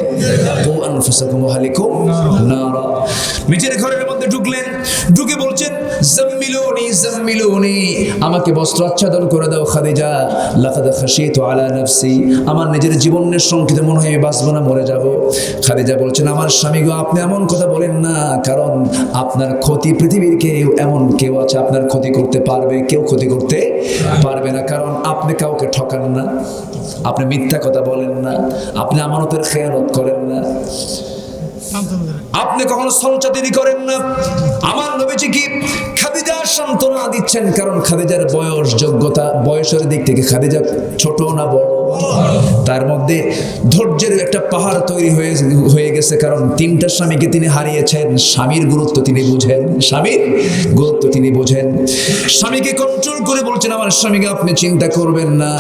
নিজের ঘরের মধ্যে ঢুকলেন, ঢুকে বলছেন, জাম্মিলুনি, আমাকে বস্ত্র আচ্ছাদন করে দাও খাদিজা, লাকাদ খাশিতু আলা নাফসি, আমার নিজের জীবনের সংকটে মনে হয় বাঁচবো না, মরে যাব। খাদিজা বলছেন, আমার স্বামী গো, আপনি এমন কথা বলেন না, কারণ আপনার ক্ষতি পৃথিবীর এমন কেউ আছে আপনার ক্ষতি করতে পারবে? কেউ ক্ষতি করতে পারবে না, কারণ আপনি কাউকে ঠকান না, আপনি মিথ্যা কথা বলেন না, আপনি আমানতের খেয়ানত করেন না। আপনি কখনো সঞ্চাতিনি করেন না। আমার নবীজি কি খাদিজা সান্ত্বনা দিচ্ছেন, কারণ খাদিজার বয়স যোগ্যতা বয়সের দিক থেকে খাদিজা ছোট না বড়, তার মধ্যে ধৈর্যের একটা পাহাড় তৈরি হয়ে গেছে, কারণ 3টা স্বামীকে তিনি হারিয়েছেন। স্বামীর গুরুত্ব তিনি বুঝেন, স্বামীর গুরুত্ব তিনি বুঝেন। স্বামীকে কন্ট্রোল করে বলছেন, আমার স্বামীকে আপনি চিন্তা করবেন না,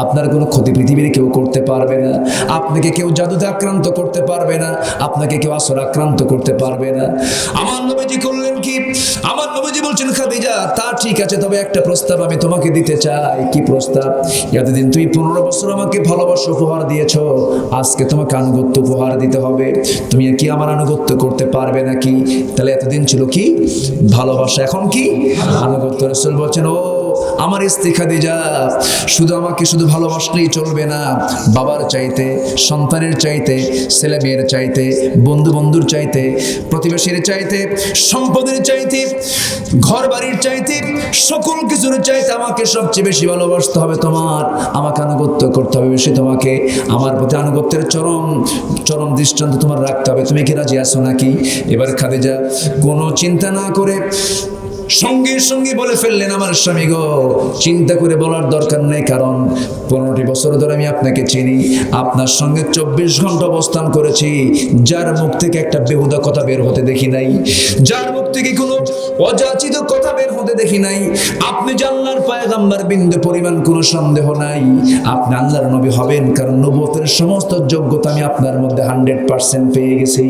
আপনার কোনো ক্ষতি পৃথিবীর কেউ করতে পারবে না, আপনাকে কেউ জাদুতে আক্রান্ত করতে পারবে না, আপনাকে কেউ আসর আক্রান্ত করতে পারবে না। আমার নবীজি করলেন কি, আমার নবীজি বলছেন, খাদিজা তা ঠিক আছে, তবে একটা প্রস্তাব আমি তোমাকে দিতে চাই। কি প্রস্তাব? এতদিন তুমি 15 বছর আমাকে ভালোবাসা উপহার দিয়েছ, আজকে তোমাকে আনুগত্য উপহার দিতে হবে। তুমি কি আমার আনুগত্য করতে পারবে নাকি? তাহলে এতদিন ছিল কি ভালোবাসা, এখন কি আনুগত্য। রাসূল বলছেন, ও আমার স্ত্রী খাদিজা, শুধু আমাকে শুধু ভালোবাসলেই চলবে না, বাবার চাইতে, সন্তানের চাইতে, ছেলে মেয়ের চাইতে, বন্ধুর চাইতে, প্রতিবেশীর চাইতে, সম্পদের চাইতে, ঘর বাড়ির চাইতে, সকল কিছুর চাইতে আমাকে সবচেয়ে বেশি ভালোবাসতে হবে তোমার, আমাকে আনুগত্য করতে হবে বেশি, তোমাকে আমার প্রতি আনুগত্যের চরম দৃষ্টান্ত তোমার রাখতে হবে। তুমি কি রাজি আছো নাকি? এবার খাদিজা কোনো চিন্তা না করে সঙ্গে সঙ্গে বলে ফেললেন, আমার স্বামী গো, চিন্তা করে বলার দরকার নেই, কারণ 15টি বছর ধরে আমি আপনাকে চিনি, আপনার সঙ্গে 24 ঘন্টা অবস্থান করেছি, যার মুখ থেকে একটা বেহুদা কথা বের হতে দেখি নাই, যার মুখ থেকে কোনো অযাচিত কথা বের হতে দেখি নাই। আপনি যে আল্লাহর পয়গম্বর, বিন্দু পরিমাণ কোনো সন্দেহ নাই আপনি আল্লাহর নবী হবেন, কারণ নবুয়তের সমস্ত যোগ্যতা আমি আপনার মধ্যে 100% পেয়ে গেছি।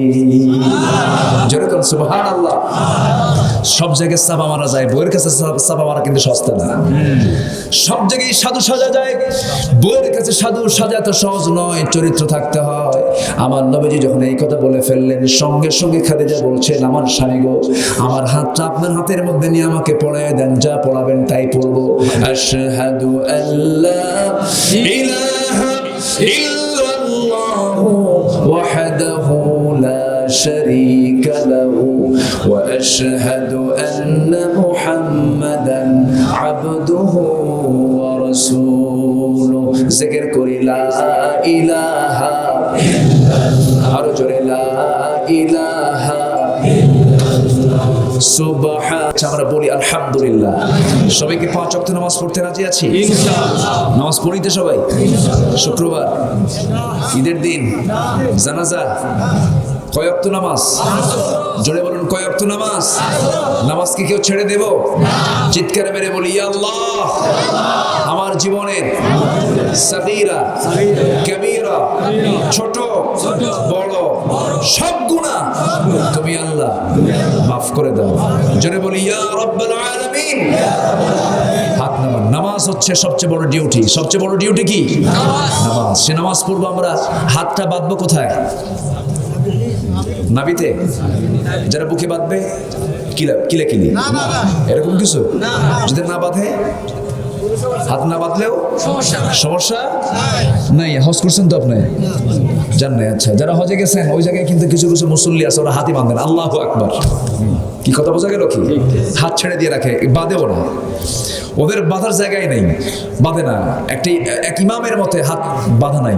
যেরকম সুবহানাল্লাহ। সব জায়গায় চাপা মারা যায়, বইয়ের কাছে চাপা মারা কিন্তু সস্তা না। সব জায়গায় সাধু সাজা যায়, বইয়ের কাছে সাধু সাজা তো সহজ নয়, চরিত্র থাকতে হয়। আমার নবীজি যখন এই কথা বলে ফেললেন, সঙ্গে সঙ্গে খাদিজা বলছেন, আমার স্বামী গো, আমার হাতটা আপনার হাতের মধ্যে নিয়ে আমাকে পড়ায় দেন, যা পড়াবেন তাই পড়বো। আশহাদু আল্লা ইলাহা ইল্লাল্লাহু ওয়াহদাহু লা শারীকা লাহু ওয়া আশহাদু আন্না মুহাম্মাদান আবদুহু ওয়া রাসূলুহু। জিকির করি লা ইলাহা ইল্লাল্লাহ, আরো জোরে লা ইলাহা সুবহান। আমরা বলি আলহামদুলিল্লাহ। সবাইকে 5 ওয়াক্ত নামাজ পড়তে রাজি আছি ইনশাআল্লাহ। নামাজ পড়িতে সবাই শুক্রবার, ঈদের দিন, জানাজা, কয় ওয়াক্ত নামাজ? জোরে বলুন, কয় ওয়াক্ত নামাজ? নামাজ কি কেউ ছেড়ে দেব? চিৎকারে মেরে বলি, ইয়া আল্লাহ, আমার জীবনের সাগীরা কাবীরা, ছোট বড় সব গুনাহ তুমি আল্লাহ মাফ করে দাও। জোরে বলি, ইয়া রাব্বাল আলামিন। হাত নামান। নামাজ হচ্ছে সবচেয়ে বড় ডিউটি। সবচেয়ে বড় ডিউটি কি? নামাজ। সে নামাজ পড়বো আমরা, হাতটা বাঁধবো কোথায়? নাবিতে। যারা বুকে বাঁধবে কিলাকিলি এরকম কিছু যদি না বাঁধে, হাত না বাঁধলেও সমস্যা নাই। হজ করছেন তো আপনি? জান নাই? আচ্ছা, যারা হজে গেছেন ওই জায়গায় কিন্তু কিছু কিছু মুসল্লি আছে, ওরা হাতই বাঁধেন। আল্লাহু আকবার। কি কথা বোঝা গেল? কি হাত ছেড়ে দিয়ে রাখে, বাঁধেও না, ওদের বাঁধার জায়গায় নেই, বাঁধে না। এক ইমামের মতে হাত বাঁধা নাই।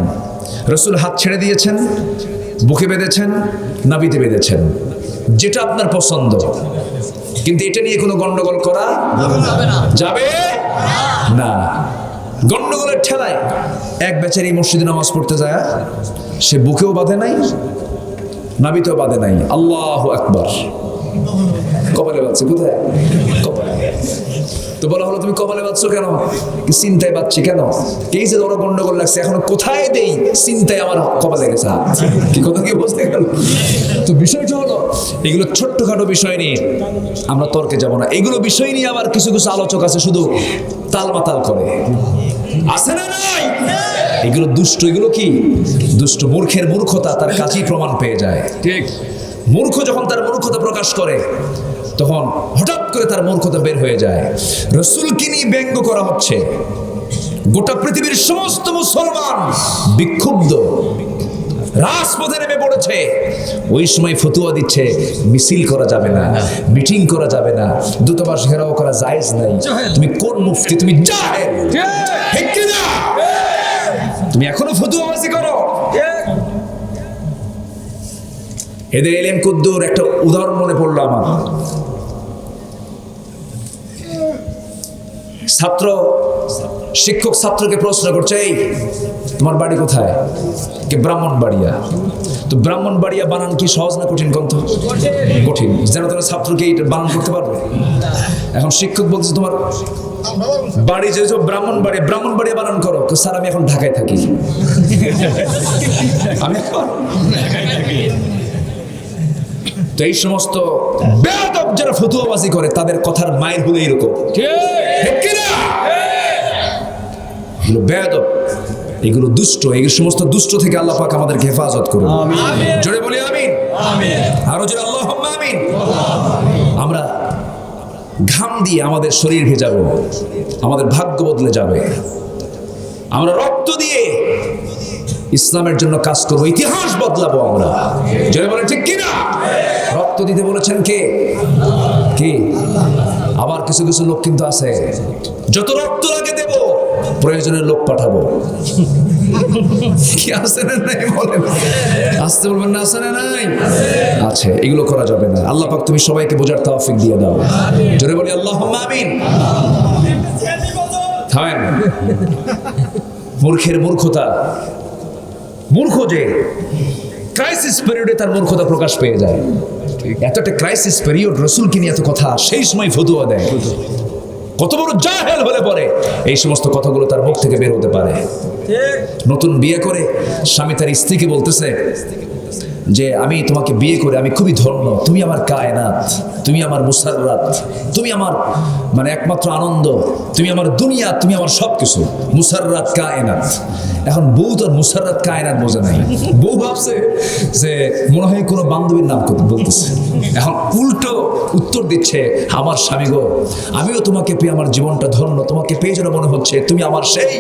রাসূল হাত ছেড়ে দিয়েছেন, বুকে বেঁধেছেন, নাভিতে বেঁধেছেন, যেটা আপনার পছন্দ, কিন্তু এটা নিয়ে কোনো গন্ডগোল করা যাবে না। গন্ডগোলের ঠেলায় এক বেচারি মসজিদে নামাজ পড়তে যায়, সে বুকেও বাঁধে নাই, নাভিতেও বাঁধে নাই। আল্লাহু আকবার। কপালে বাঁধছে কোথায়? কপালে। তো বলা হলো, তুমি কপালে বাঁধছো কেন? চিন্তায় বাঁধছি কেন? এই যে ওরা গন্ডগোল লাগছে, এখন কোথায় দেই? চিন্তায় আমার কপালে গেছে। কি কথা কি বুঝতে গেল? তো বিষয়টা হলো, এগুলো ছোট্টখাটো বিষয় নিয়ে আমরা তর্কে যাব না। এগুলো বিষয় নিয়ে আবার কিছু কিছু আলোচক আছে শুধু তালমাতাল করে, আছে না নাই? এগুলো দুষ্ট। এগুলো কি দুষ্ট? মূর্খের মূর্খতা তার কাছেই প্রমাণ পেয়ে যায়। ঠিক, মূর্খ যখন তার মূর্খতা প্রকাশ করে, তখন হঠাৎ করে তার মূর্খতা বের হয়ে যায়। রাসূলকে নিয়ে ব্যঙ্গ করা হচ্ছে, গোটা পৃথিবীর সমস্ত মুসলমান বিক্ষুব্ধ, রাজপথে নেমে পড়েছে। ওই সময় ফতুয়া দিচ্ছে, মিছিল করা যাবে না, মিটিং করা যাবে না, দূতাবাস ঘেরাও করা জায়েজ নাই। তুমি কোন মুফতি? তুমি জাহেল। ঠিক কি না? তুমি এখনো ফতুয়াবাজি করো। এদের এলেম কুদ্দুর একটা উদাহরণ মনে পড়লো আমার। শিক্ষক ছাত্রকে প্রশ্ন করছে, এই তোমার বাড়ি কোথায়? কে ব্রাহ্মণবাড়িয়া। তো ব্রাহ্মণবাড়িয়া বানান কি সহজ না কঠিন? গ্রন্থ কঠিন, যেন তোমার ছাত্রকে এইটা বানান করতে পারবে। এখন শিক্ষক বলছে তোমার বাড়ি যে ব্রাহ্মণবাড়িয়া বানান করো। স্যার আমি এখন ঢাকায় থাকি। আমি তো এই সমস্ত বেয়াদব যারা ফতুয়াবাজি করে তাদের কথার মায়ের হলো এরকম, ঠিক কিনা? এগুলো বেয়াদব, এগুলো দুষ্ট। এই সমস্ত দুষ্ট থেকে আল্লাহ পাক আমাদেরকে হেফাজত করুন। জোরে বলি আমিন। আরো জোরে আল্লাহুম্মা আমিন। আমরা ঘাম দিয়ে আমাদের শরীর ভেজাবো, আমাদের ভাগ্য বদলে যাবে। আমরা রক্ত দিয়ে ইসলামের জন্য কাজ করবো, ইতিহাস বদলাবো আমরা। জোরে বলেন ঠিক কিনা? রক্ত দিতে বলেছেন কে? কে? আবার কিছু কিছু লোক কিন্তু আছে, যত রক্ত লাগে দেব, প্রয়োজনে লোক পাঠাবো। কি আছে না নাই বলেন? আসতে বলবেন না, আছে না নাই? আছে। এগুলো করা যাবে না। আল্লাহ পাক তুমি সবাইকে বোঝার তৌফিক দিয়ে দাও। জোরে বলি আল্লাহুম্মা আমিন। থামেন। মূর্খের মূর্খতা, মূর্খ যে ক্রাইসিস পিরিয়ডে তার মূর্খতা প্রকাশ পেয়ে যায়। এত একটা ক্রাইসিস পিরিয়ড, রাসূলকে নিয়ে এত কথা, সেই সময় ফতোয়া দেয়। কত বড় জাহেল হলে পরে এই সমস্ত কথাগুলো তার মুখ থেকে বের হতে পারে। নতুন বিয়ে করে স্বামী তার স্ত্রীকে বলতেছে যে আমি তোমাকে বিয়ে করে আমি খুবই ধন্য, তুমি আমার কায়নাত, তুমি আমার মুসাররাত, তুমি আমার মানে একমাত্র আনন্দ, তুমি আমার দুনিয়া, তুমি আমার সবকিছু, মুসাররাত কায়নাত। এখন বউ তো মুসাররাত কায়নাত বোঝে নাই, বউ ভাবছে যে মনে হয় কোনো বান্ধবীর নাম বলতেছে। এখন উল্টো উত্তর দিচ্ছে, আমার স্বামী গো, আমিও তোমাকে পেয়ে আমার জীবনটা ধন্য, তোমাকে পেয়ে যেন মনে হচ্ছে তুমি আমার সেই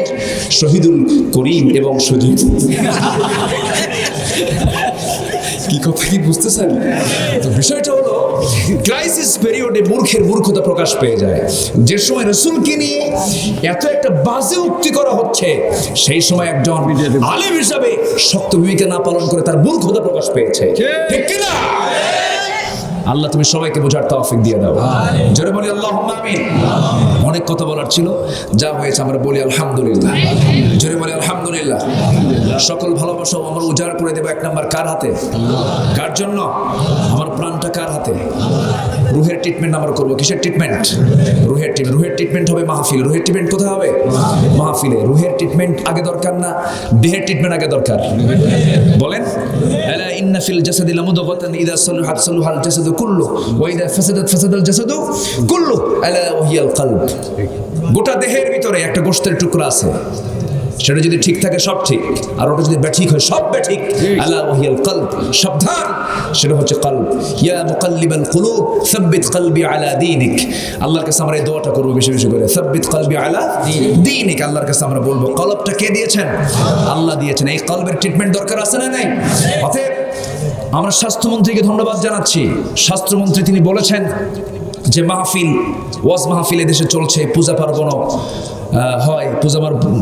শহীদুল করিম এবং শহীদ। কি কথা কি বুঝতেছেন? তো বিষয়টা হলো ক্রাইসিস পিরিয়ডে মূর্খের মূর্খতা প্রকাশ পেয়ে যায়। যে সময় রাসূলকে নিয়ে এত একটা বাজে উক্তি করা হচ্ছে, সেই সময় একজন আলেম হিসাবে শক্ত ভূমিকা না পালন করে তার মূর্খতা প্রকাশ পেয়েছে, ঠিক কিনা? আল্লাহ তুমি সবাইকে বোঝার তৌফিক দিয়ে দাও। জোরে বলি আল্লাহুম্মা আমিন। অনেক কথা বলার ছিল, যা হয়েছে আমরা বলি আলহামদুলিল্লাহ। জোরে বলি আলহামদুলিল্লাহ। সকল ভালোবাসা আমরা উজাড় করে দেব। এক নাম্বার কার হাতে? কার জন্য? আমার প্রাণটা কার হাতে? রুহের ট্রিটমেন্ট আমরা করবো। কিসের ট্রিটমেন্ট? রুহের ট্রিটমেন্ট। রুহের ট্রিটমেন্ট হবে মাহফিল। রুহের ট্রিটমেন্ট কোথায় হবে? মাহফিলে। রুহের ট্রিটমেন্ট আগে দরকার না দেহের ট্রিটমেন্ট আগে দরকার? বলেন, আলা ইন্না ফিল জাসাদি লামুদগাতান ইযা সালাহাত সালাহাল জাসাদু কুল্লু ওয়া ইযা ফাসাদাত ফাসাদাল জাসাদু কুল্লু আলা ওয়া হিয়াল কলব। গোটা দেহের ভিতরে একটা গোশতের টুকরা আছে, সেটা যদি ঠিক থাকে সব ঠিক, আর ওটা যদি ব্যাঠিক হয় সব ব্যাঠিক। আলা ওয়া হিয়াল কলব, সাবধান, সেটা হচ্ছে কলব। ইয়া মুকাল্লিবাল কুলুব সাব্বিত কলবি আলা দীনিক। আল্লাহর কাছে আমরা এই দোয়াটা করব বেশি বেশি করে, সাব্বিত কলবি আলা দীনিক। আল্লাহর কাছে আমরা বলবো, কলবটা কে দিয়েছেন? আল্লাহ দিয়েছেন। এই কলবের ট্রিটমেন্ট দরকার আছে না নাই? অতএব আমরা স্বাস্থ্যমন্ত্রীকে ধন্যবাদ জানাচ্ছি। স্বাস্থ্যমন্ত্রী তিনি বলেছেন যে মাহফিল, ওয়াজ মাহফিল এদেশে চলছে, পূজা পার্বণ হয়,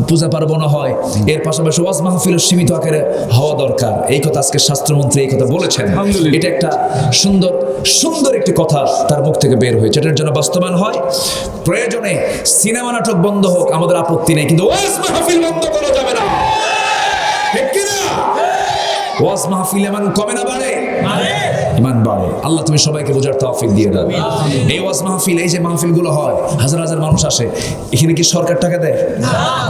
পূজা পার্বণ হয়, এর পাশাপাশি ওয়াজ মাহফিল সীমিত আকারে হওয়া দরকার। এই কথা আজকে স্বাস্থ্যমন্ত্রী এই কথা বলেছেন। এটা একটা সুন্দর সুন্দর একটি কথা তার মুখ থেকে বের হয়েছে। এটার জন্য বাস্তবায়ন হয়। প্রয়োজনে সিনেমা নাটক বন্ধ হোক, আমাদের আপত্তি নেই, কিন্তু ওয়াজ মাহফিল বন্ধ করা যাবে না, ঠিক কিনা? ওয়াজ মাহফিল এমন কমে না বাড়ে? ইমান বাড়ে। আল্লাহ তুমি সবাইকে বোঝার তৌফিক দিয়ে দাও। এই ওয়াজ মাহফিল, এই যে মাহফিলগুলো হয়, হাজার হাজার মানুষ আসে, এখানে কি সরকার টাকা দেয়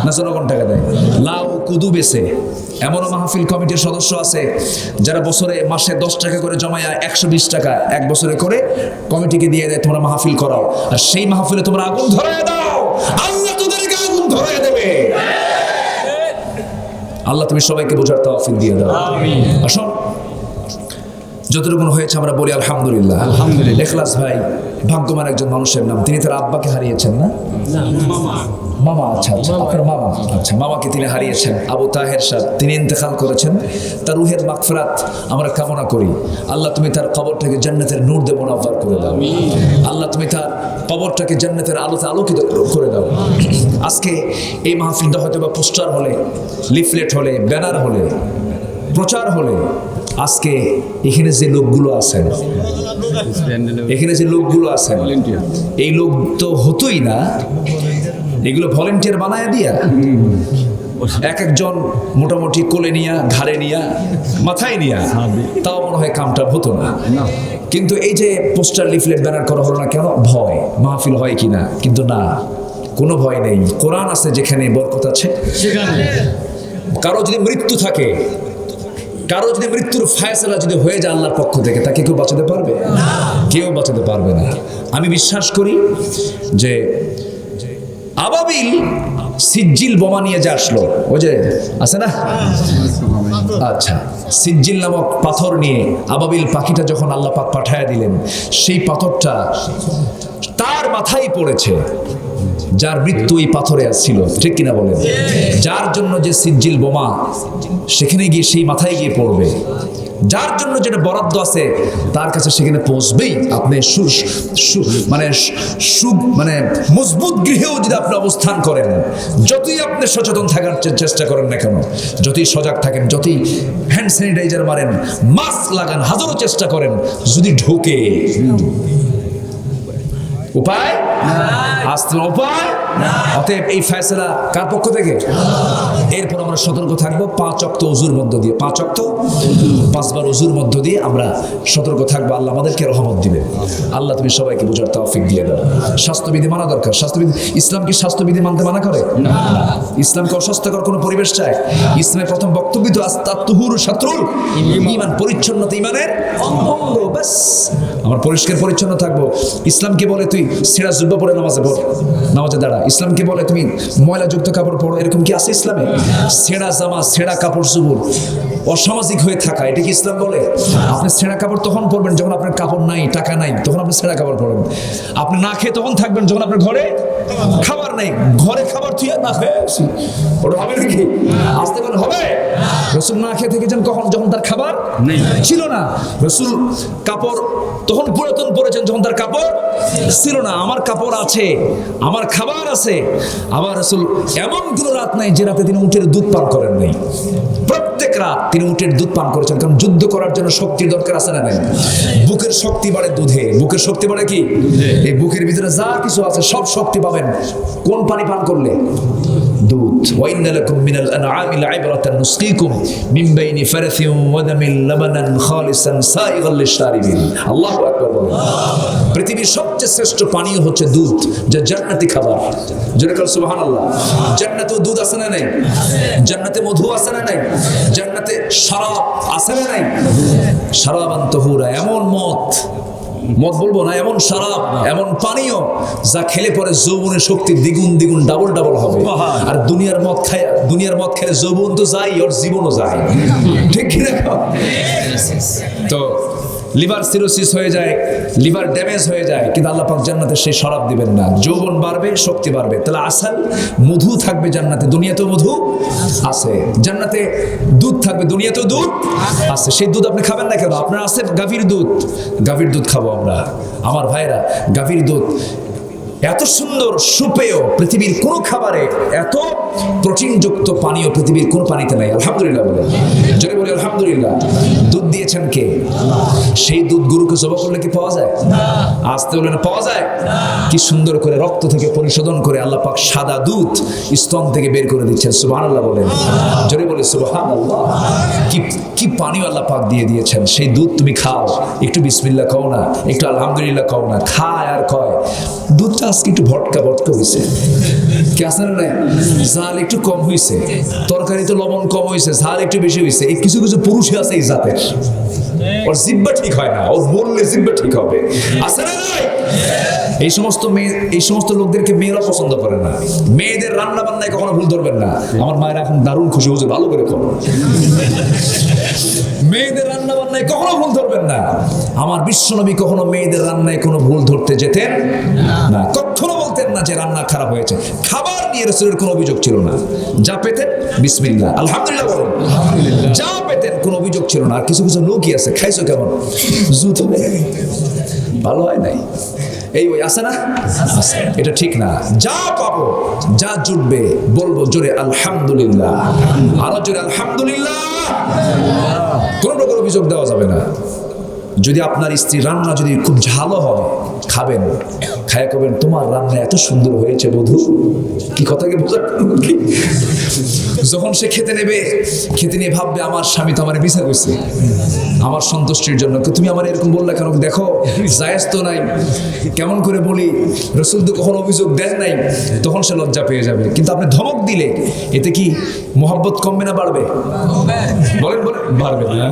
না জনগণ টাকা দেয়? লাউ কুদু বেছে এমনও মাহফিল কমিটির সদস্য আছে যারা বছরে মাসে 10 টাকা করে জমায়া 120 টাকা এক বছরে করে কমিটিকে দিয়ে দেয়, তোমরা মাহফিল করাও, আর সেই মাহফিলে তোমরা আগুন ধরায় দাও, আল্লাহ তোদেরকে আগুন ধরায় দেবে। আল্লাহ তুমি সবাইকে বোঝার তৌফিক দিয়ে দাও। আসুন, যতটুকু হয়েছে আমরা বলি আলহামদুলিল্লাহ। আলহামদুলিল্লাহ। ইখলাস ভাই ভাগ্যবান একজন মানুষের নাম। তিনি তার আব্বাকে হারিয়েছেন না? মামা। আচ্ছা আচ্ছা, আপনার মামা। আচ্ছা, মামাকে তিনি হারিয়েছেন। আবু তাহের সাহেব তিনি ইন্তেকাল করেছেন। তার রুহের মাগফিরাত আমরা কামনা করি। আল্লাহ তুমি তার কবরটাকে জান্নাতের নূর দিয়ে মুনাফফার করে দাও। আল্লাহ তুমি তার কবরটাকে জান্নাতের আলোতে আলোকিত করে দাও। আজকে এই মাহফিলটা হয়তো বা পোস্টার হলে, লিফলেট হলে, ব্যানার হলে, প্রচার হলে আজকে এখানে যে লোকগুলো আছেন, এখানে যে লোকগুলো আছেন, এই লোক তো হতোই না, এগুলো ভলেন্টিয়ার বানায় দিয়া এক একজন মোটামুটি কোলে নিয়া, ঘাড়ে নিয়া, মাথায় নিয়া, তাও মনে হয় কামটা হতো না। কিন্তু এই যে পোস্টার লিফলেট ব্যানার করা হলো না কেন? ভয়, মাহফিল হয় কিনা। কিন্তু না, কোনো ভয় নেই। কোরআন আছে যেখানে বরকত আছে সেখানে। কারো যদি মৃত্যু থাকে, কারো যদি মৃত্যুর ফায়সালা যদি হয়ে যায় আল্লাহর পক্ষ থেকে, তাকে কেউ বাঁচাতে পারবে? কেউ বাঁচাতে পারবে না। আমি বিশ্বাস করি যে আবাবিল সিজ্জিল বোমা নিয়ে যে আসলো, ওই যে আছে না, আচ্ছা, সিজ্জিল নামক পাথর নিয়ে আবাবিল পাখিটা যখন আল্লাহ পাক পাঠায়া দিলেন, সেই পাথরটা তার মাথায় পড়েছে, যার মৃত্যু এই পাথরে ছিল, ঠিক কিনা বলেন? যার জন্য যে সিজ্জিল বোমা সেখানে গিয়ে সেই মাথায় গিয়ে পড়বে, যার জন্য যেটা বরাদ্দ আছে তার কাছে সেখানে পৌঁছবেই। আপনি মানে মজবুত গৃহেও যদি আপনি অবস্থান করেন, যতই আপনি সচেতন থাকার চেষ্টা করেন না কেন, যতই সজাগ থাকেন, যতই হ্যান্ড স্যানিটাইজার মারেন, মাস্ক লাগান, হাজারো চেষ্টা করেন, যদি ঢোকে, উপায় আসতে উপায়। অতএব এই ফয়সালা কার পক্ষ থেকে? এরপর আমরা সতর্ক থাকবো 5 ওয়াক্ত ওযুর মধ্য দিয়ে, 5 ওয়াক্ত 5 বার ওযুর মধ্য দিয়ে আমরা সতর্ক থাকবো। আল্লাহ আমাদেরকে রহমত দিবে। আল্লাহ তুমি সবাইকে বোঝার তৌফিক দিয়ে দাও। স্বাস্থ্যবিধি মানা দরকার। স্বাস্থ্যবিধি, ইসলাম কি স্বাস্থ্যবিধি মানতে মানা করে? না। ইসলামকে অস্বাস্থ্যকর কোনো পরিবেশ চায়? ইসলামের প্রথম বক্তব্য তো আস্তাতুহুরু শাত্রুল ঈমান, পরিচ্ছন্নতা ঈমানের অঙ্গ। বাস আমরা পরিষ্কার পরিচ্ছন্ন থাকবো। ইসলামকে বলে তুই ছেঁড়া জুব্বা পরে নামাজে পড়, নামাজে দাঁড়া। ইসলামকে বলে তুমি ময়লাযুক্ত কাপড় পরো, এরকম কি আছে ইসলামে? ছেঁড়া জামা, ছেঁড়া কাপড় চোপড়, অসামাজিক হয়ে থাকা, এটা কি ইসলাম বলে? আপনি ছেঁড়া কাপড় তখন পরবেন যখন আপনার কাপড় নাই, টাকা নাই, তখন আপনি ছেঁড়া কাপড় পরবেন। আপনি না খেয়ে তখন থাকবেন যখন আপনার ঘরে খাবার নাই। ঘরে খাবার তুই না খেয়ে আসি, ওটা হবে নাকি? আসতে পারেন হবে? রসুল না খেয়ে থেকেছেন কখন? যখন তার খাবার ছিল না। রসুল কাপড় তখন পুরাতন পরেছেন যখন তার কাপড় ছিল না। আমার কাপড় আছে, আমার খাবার আছে। আবার রসুল এমন কোনো রাত নাই যে রাতে তিনি উটের দুধ পান করেন নাই। প্রত্যেক রাত তিনি উটের দুধ পান করেছেন, কারণ যুদ্ধ করার জন্য শক্তির দরকার আছে না নাই? বুকের শক্তি বাড়ে দুধে। বুকের শক্তি বাড়ে কি? এই বুকের ভিতরে যা কিছু আছে সব শক্তি পাবেন কোন পানি পান করলে? দুধ। ওয়াইন্না লাকুম মিনাল আনআমি লাইবরাতান নুসকিকুম মিন বাইনি ফারাসিন ওয়া দামিন লাবানান খালিসান সাইগাল লিশারিবিন। আল্লাহু আকবার। পৃথিবীর সবচেয়ে শ্রেষ্ঠ পানীয় হচ্ছে দুধ, যা জান্নাতি খাবার। জোরে বলেন সুবহানাল্লাহ। জান্নাতে দুধ আছে না নাই? জান্নাতে মধু আছে না নাই? জান্নাতে শরাব আছে না নাই? শরাবান তাহুরা, এমন মদ বলবো না, এমন শরাব, এমন পানীয় যা খেলে পরে যৌবনের শক্তি দ্বিগুণ দ্বিগুণ ডাবল ডাবল হবে। আর দুনিয়ার মদ খেলে যৌবন তো যায়, ওর জীবনও যায়, ঠিক কি না? তো লিভার সিরোসিস হয়ে যায়, লিভার ড্যামেজ হয়ে যায়, কিন্তু আল্লাহ পাক জান্নাতে সেই শরাব দিবেন না। যৌবন বাড়বে, শক্তি বাড়বে। তাহলে আসল মধু থাকবে জান্নাতে, দুনিয়াতেও মধু আছে। জান্নাতে দুধ থাকবে, দুনিয়াতেও দুধ আছে। সেই দুধ আপনি খাবেন না কেন? আপনার আছে গাভীর দুধ, গাভীর দুধ খাবো আমরা। আমার ভাইরা, গাভীর দুধ এত সুন্দর সুপেয়, পৃথিবীর কোনো খাবারে এত প্রোটিনযুক্ত পানীয় পৃথিবীর কোনো পানিতে নাই। আলহামদুলিল্লাহ বলে, যদি বলি আলহামদুলিল্লাহ। দুধ দিয়েছেন কে? সেই দুধ গরুকে জবাই করলে কি পাওয়া যায়? আসতে বলে না, পাওয়া যায়। কি সুন্দর করে রক্ত থেকে পরিশোধন করে আল্লাহ পাক সাদা দুধ স্তন থেকে বের করে দিচ্ছেন। সুবহানাল্লাহ বলেন, যদি বলি সুবহানাল্লাহ। কি পানীয় আল্লাহ পাক দিয়ে দিয়েছেন। সেই দুধ তুমি খাও, একটু বিসমিল্লাহ খাও না, একটু আলহামদুলিল্লাহ খাও না। খায় আর কয় দুধটা আজকে একটু ভটকা হয়েছে, কি আছে না? ঝাল একটু কম হয়েছে, তরকারিতে লবণ কম হয়েছে, ঝাল একটু বেশি হয়েছে। এই কিছু কিছু পুরুষই আছে এই জাতের, ওর জিব্বা ঠিক হয় না, ওর বললে জিব্বা ঠিক হবে, আছে না? এই সমস্ত লোকদেরকে মেয়েরা পছন্দ করে না। মেয়েদের রান্না বান্নায় কখনো ভুল ধরবেন না। আমার মায়ের এখন দারুণ খুশি হচ্ছে, ভালো করে খাবো। মেয়েদের রান্না বান্নায় কখনো ভুল ধরবেন না। আমার বিশ্বনবী কখনো মেয়েদের রান্নায় কোনো ভুল ধরতে যেতেন না, কখনো বলতেন না যে রান্না খারাপ হয়েছে। খাবার নিয়ে রাসূলের কোনো অভিযোগ ছিল না। যা পেতেন বিসমিল্লাহ আলহামদুলিল্লাহ বলেন, যা পেতেন কোনো অভিযোগ ছিল না। আর কিছু কিছু লোকই আছে, খাইছো কেমন, জুত হবে, ভালো হয় নাই, এই ওই আছে না, এটা ঠিক না। যা পাবো, যা জুটবে বলবো জোরে আলহামদুলিল্লাহ, আরো জোরে আলহামদুলিল্লাহ। কোনো প্রকার অভিযোগ দেওয়া যাবে না। যদি আপনার স্ত্রী রান্না যদি খুব ঝালও হয়, খাবেন, খায়া করবেন তোমার রান্না এত সুন্দর হয়েছে বধূ, কি কথাকে বোঝা কি? যখন সে খেতে নেবে, খেতে নিয়ে ভাববে আমার স্বামী তো আমার বিচার করছে আমার সন্তুষ্টির জন্য, তুমি আমার এরকম বললে কেন? দেখো জায়েজ তো নাই, কেমন করে বলি, রাসূল তো কখনো অভিযোগ দেন নাই, তখন সে লজ্জা পেয়ে যাবে। কিন্তু আপনি ধমক দিলে এতে কি মোহাব্বত কমবে না বাড়বে? বলেন বলেন, বাড়বে না?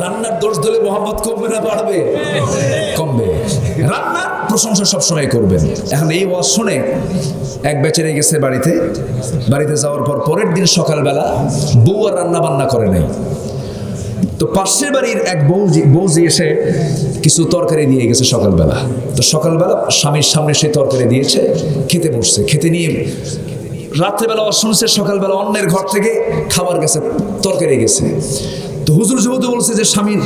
রান্নার দোষ দিলে মোহাব্বত কমবে না বাড়বে? কমবে। রান্নার প্রশংসা সবসময় করবেন। এখন এই ওয়াজ শুনে এক বেচারে গেছে বাড়িতে যাওয়ার পর পরের দিন সকালবেলা বউ আর রান্না বান্না করে নাই। তো পাশের বাড়ির এক বউজি এসে কিছু তরকারি দিয়ে গেছে সকালবেলা। তো সকালবেলা স্বামীর সামনে সেই তরকারি দিয়েছে, খেতে বসছে। খেতে নিয়ে রাত্রেবেলা শুনছে সকালবেলা অন্যের ঘর থেকে খাবার গেছে, তরকারি গেছে। তো হুজুর যেহেতু বলছে যে স্বামীর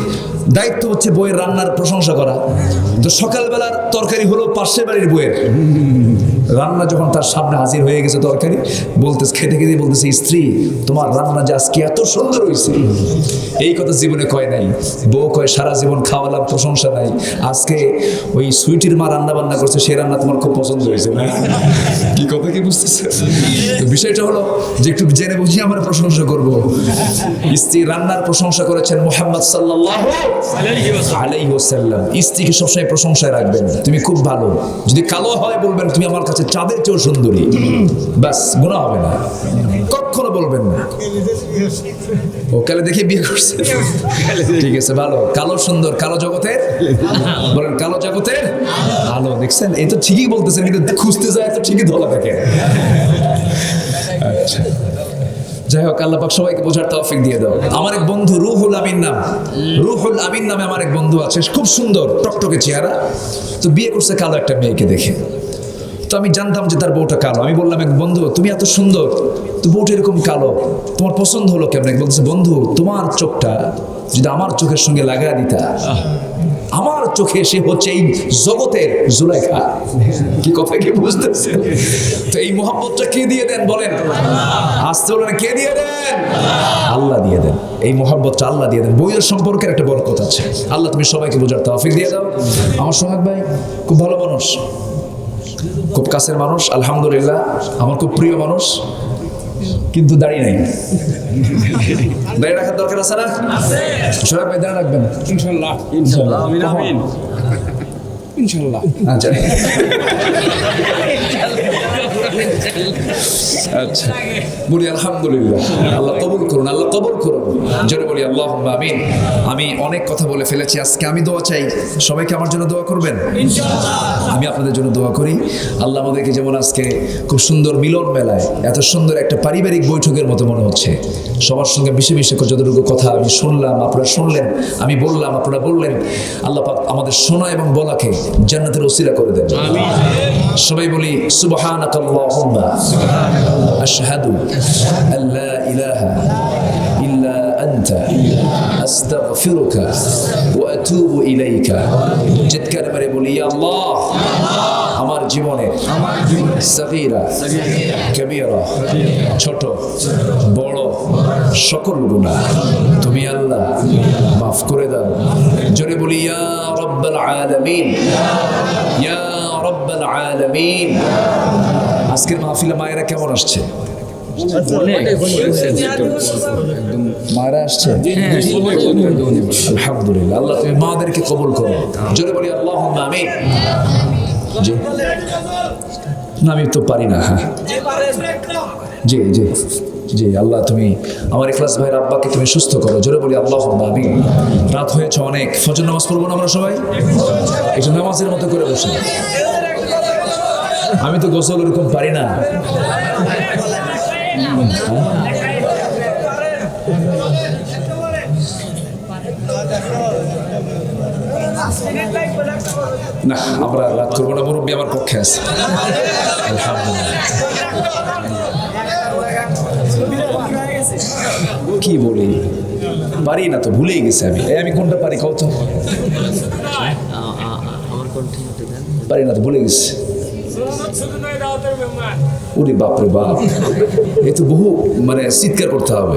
দায়িত্ব হচ্ছে বইয়ের রান্নার প্রশংসা করা, তো সকালবেলার তরকারি হলো পাশের বাড়ির বইয়ের রান্না। যখন তার সামনে হাজির হয়ে গেছে তরকারি, বলতেছে খেতে খেতে বলতেছে, স্ত্রী তোমার রান্না যে আজকে এত সুন্দর হয়েছে, এই কথা জীবনে কয় নাই। বউ কয় সারা জীবন খাওয়ালাম, প্রশংসা নাই, আজকে ওই সুইটির মা রান্না বান্না করছে, সেই রান্না তোমার খুব পছন্দ হয়েছে না? কি কথা কি বুঝতেছে? তো বিষয়টা হলো যে একটু জেনে বুঝিয়ে আমরা প্রশংসা করবো। স্ত্রী রান্নার প্রশংসা করেছেন মুহাম্মদ সাল্লাল্লাহু আলাইহি ওয়াসাল্লাম। স্ত্রীকে সবসময় প্রশংসায় রাখবেন, তুমি খুব ভালো। যদি কালো হয় বলবেন তুমি আমার কাছে চাঁদের চেয়েও সুন্দরী, বাস, গুনাহ হবে না, কখনো বলবেন না। ও কালে দেখে বিয়ে করছে, ঠিক আছে, ভালো, কালো সুন্দর, কালো জগতের, বলেন কালো জগতের ভালো। দেখছেন, এই তো ঠিকই বলতেছেন, কিন্তু খুঁজতে যায় তো ঠিকই ধরা থাকে। আচ্ছা, যাই হোক, আল্লাহ পাক সবাইকে বোঝার তৌফিক দিয়ে দাও। আমার এক বন্ধু রুহুল আমিন নামে আমার এক বন্ধু আছে, খুব সুন্দর টকটকে চেহারা। তো বিয়ে করছে কালো একটা মেয়েকে দেখে। তো আমি জানতাম যে তার বউটা কালো। আমি বললাম, এক বন্ধু তুমি এত সুন্দর, তো বউটা এরকম কালো, তোমার পছন্দ হলো কেমন? বলতেছে, বন্ধু তোমার চোখটা যদি আমার চোখের সঙ্গে লাগায় দিতা, আমার চোখে সে হচ্ছে এই জগতের জুলাইখা। কি কথা কি বুঝতেছে? তো এই মোহাব্বতটা কে দিয়ে দেন বলেন? আসতে বলেন, কে দিয়ে দেন? আল্লাহ দিয়ে দেন। এই মোহাব্বতটা আল্লাহ দিয়ে দেন। বইয়ের সম্পর্কের একটা বরকত আছে। আল্লাহ তুমি সবাইকে বোঝার তৌফিক দিয়ে দাও। আমার সোহাগ ভাই খুব ভালো মানুষ, খুব কাছের মানুষ, আলহামদুলিল্লাহ, আমার খুব প্রিয় মানুষ, কিন্তু দাড়ি নাই। দাড়ি রাখার দরকার আছে না? সোহাগ ভাই দাঁড়া রাখবেন ইনশাআল্লাহ। ইনশাআল্লাহ, আমিন আমিন, ইনশাআল্লাহ। আচ্ছা আচ্ছা, বলি আলহামদুলিল্লাহ। আল্লাহ কবুল করুন, আল্লাহ কবুল করুন, জোরে বলি আল্লাহুম্মা আমিন। আমি অনেক কথা বলে ফেলেছি আজকে, আমি দোয়া চাই, সবাইকে আমার জন্য দোয়া করবেন ইনশাআল্লাহ। আমি আপনাদের জন্য দোয়া করি, আল্লাহ আমাদেরকে যেমন আজকে খুব সুন্দর মিলন মেলায় এত সুন্দর একটা পারিবারিক বৈঠকের মতো মনে হচ্ছে, সবার সঙ্গে মিশে মিশে যতটুকু কথা আমি শুনলাম, আপনারা শুনলেন, আমি বললাম, আপনারা বললেন, আল্লাহ পাক আমাদের শোনা এবং বলাকে জান্নাতের ওসিলা করে দেন। সবাই বলি সুবহানাকাল্লাহুম্মা আশহাদু আল্লা ইলাহা ইল্লা আনতা আস্তাগফিরুকা ওয়া আতুবু ইলাইকা। চিৎকার করে বলি, ইয়া আল্লাহ, আমার জীবনে সাগীরা কবীরা, ছোট বড় সকল গুনাহ তুমি আল্লাহ মাফ করে দাও। জোরে বলি, ইয়া রাব্বাল আলামিন, ইয়া রাব্বাল আলামিন। আজকের মাহফিলে মায়েরা কেমন আসছে? মায়েরা আসছে, আলহামদুলিল্লাহ। আল্লাহ তুমি মাদেরকে কবুল করো, জোরে বলি আল্লাহুম্মা আমিন। জি না, আমি তো পারি না। হ্যাঁ জি জি জি, আল্লাহ তুমি আমার ইখলাস ভাইয়ের আব্বাকে তুমি সুস্থ করো, জোরে বলি আল্লাহুম্মা আমিন। রাত হয়েছে অনেক, ফজর নামাজ পড়বো না আমরা সবাই? একটু নামাজের মতো করে বসে। আমি তো গোসল ওরকম পারি না। না, আমরা রাত করবো না, মুরব্বী আমার পক্ষে আছে, আলহামদুলিল্লাহ। কি বলি, পারি না তো, ভুলেই গেছি আমি। আমি কোনটা পারি কত? পারি না তো, ভুলে গেছি। ওরে বাপরে বাপ, এ তো বহু মানে চিৎকার করতে হবে।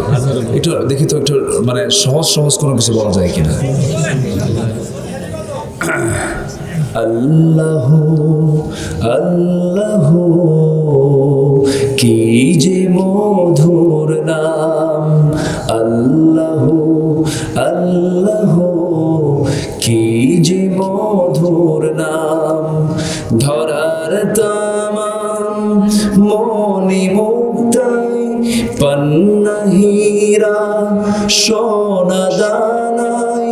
একটু দেখি তো, একটু মানে সহজ সহজ কোনো কিছু বলা যায় কিনা। আল্লাহ আল্লাহ কি যে মধুর নাম, আল্লাহ আল্লাহ কি যে মধুর নাম, ধরার তামাম মনি মুক্তাই পান্না হীরা সোনা দানাই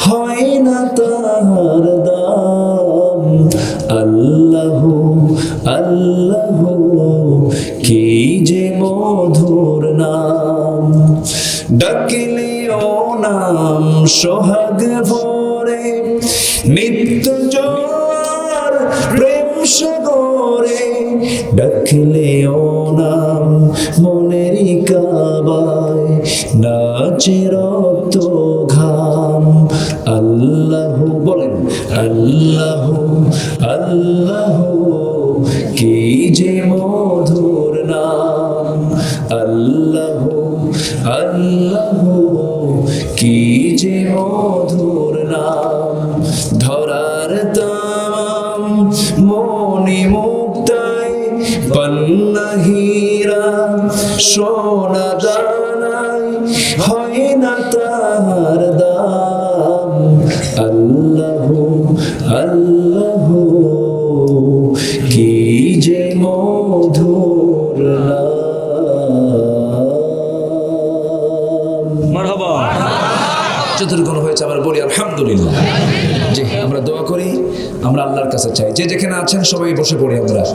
হয় না তাহার দাম, আল্লাহ আল্লাহ কি যে মধুর নাম, ডাকিলে ও নাম সোহাগ ভরে নিত্য জোয়ার প্রেম সাগরে, ডাকলে ও নাম মনেরই কাবায় নাচে রক্ত ঘাম, আল্লাহ বলেন আল্লাহ আল্লাহ কি যে মধুর নাম, আল্লাহ আল্লাহ কি যে মধুর নাম, ধরার তাম মনি মুক্তাই পান্না হীরা সোনা দানাই হয় না তাহার দাম, আল্লাহ আল্লাহ কি যে মধুর মারহাবা। যতটুকু হয়েছে আমরা বলি আলহামদুলিল্লাহ। যে আমরা দোয়া করি, আমরা আল্লাহর কাছে চাই। যে যেখানে আছেন সবাই বসে পড়ি আমরা।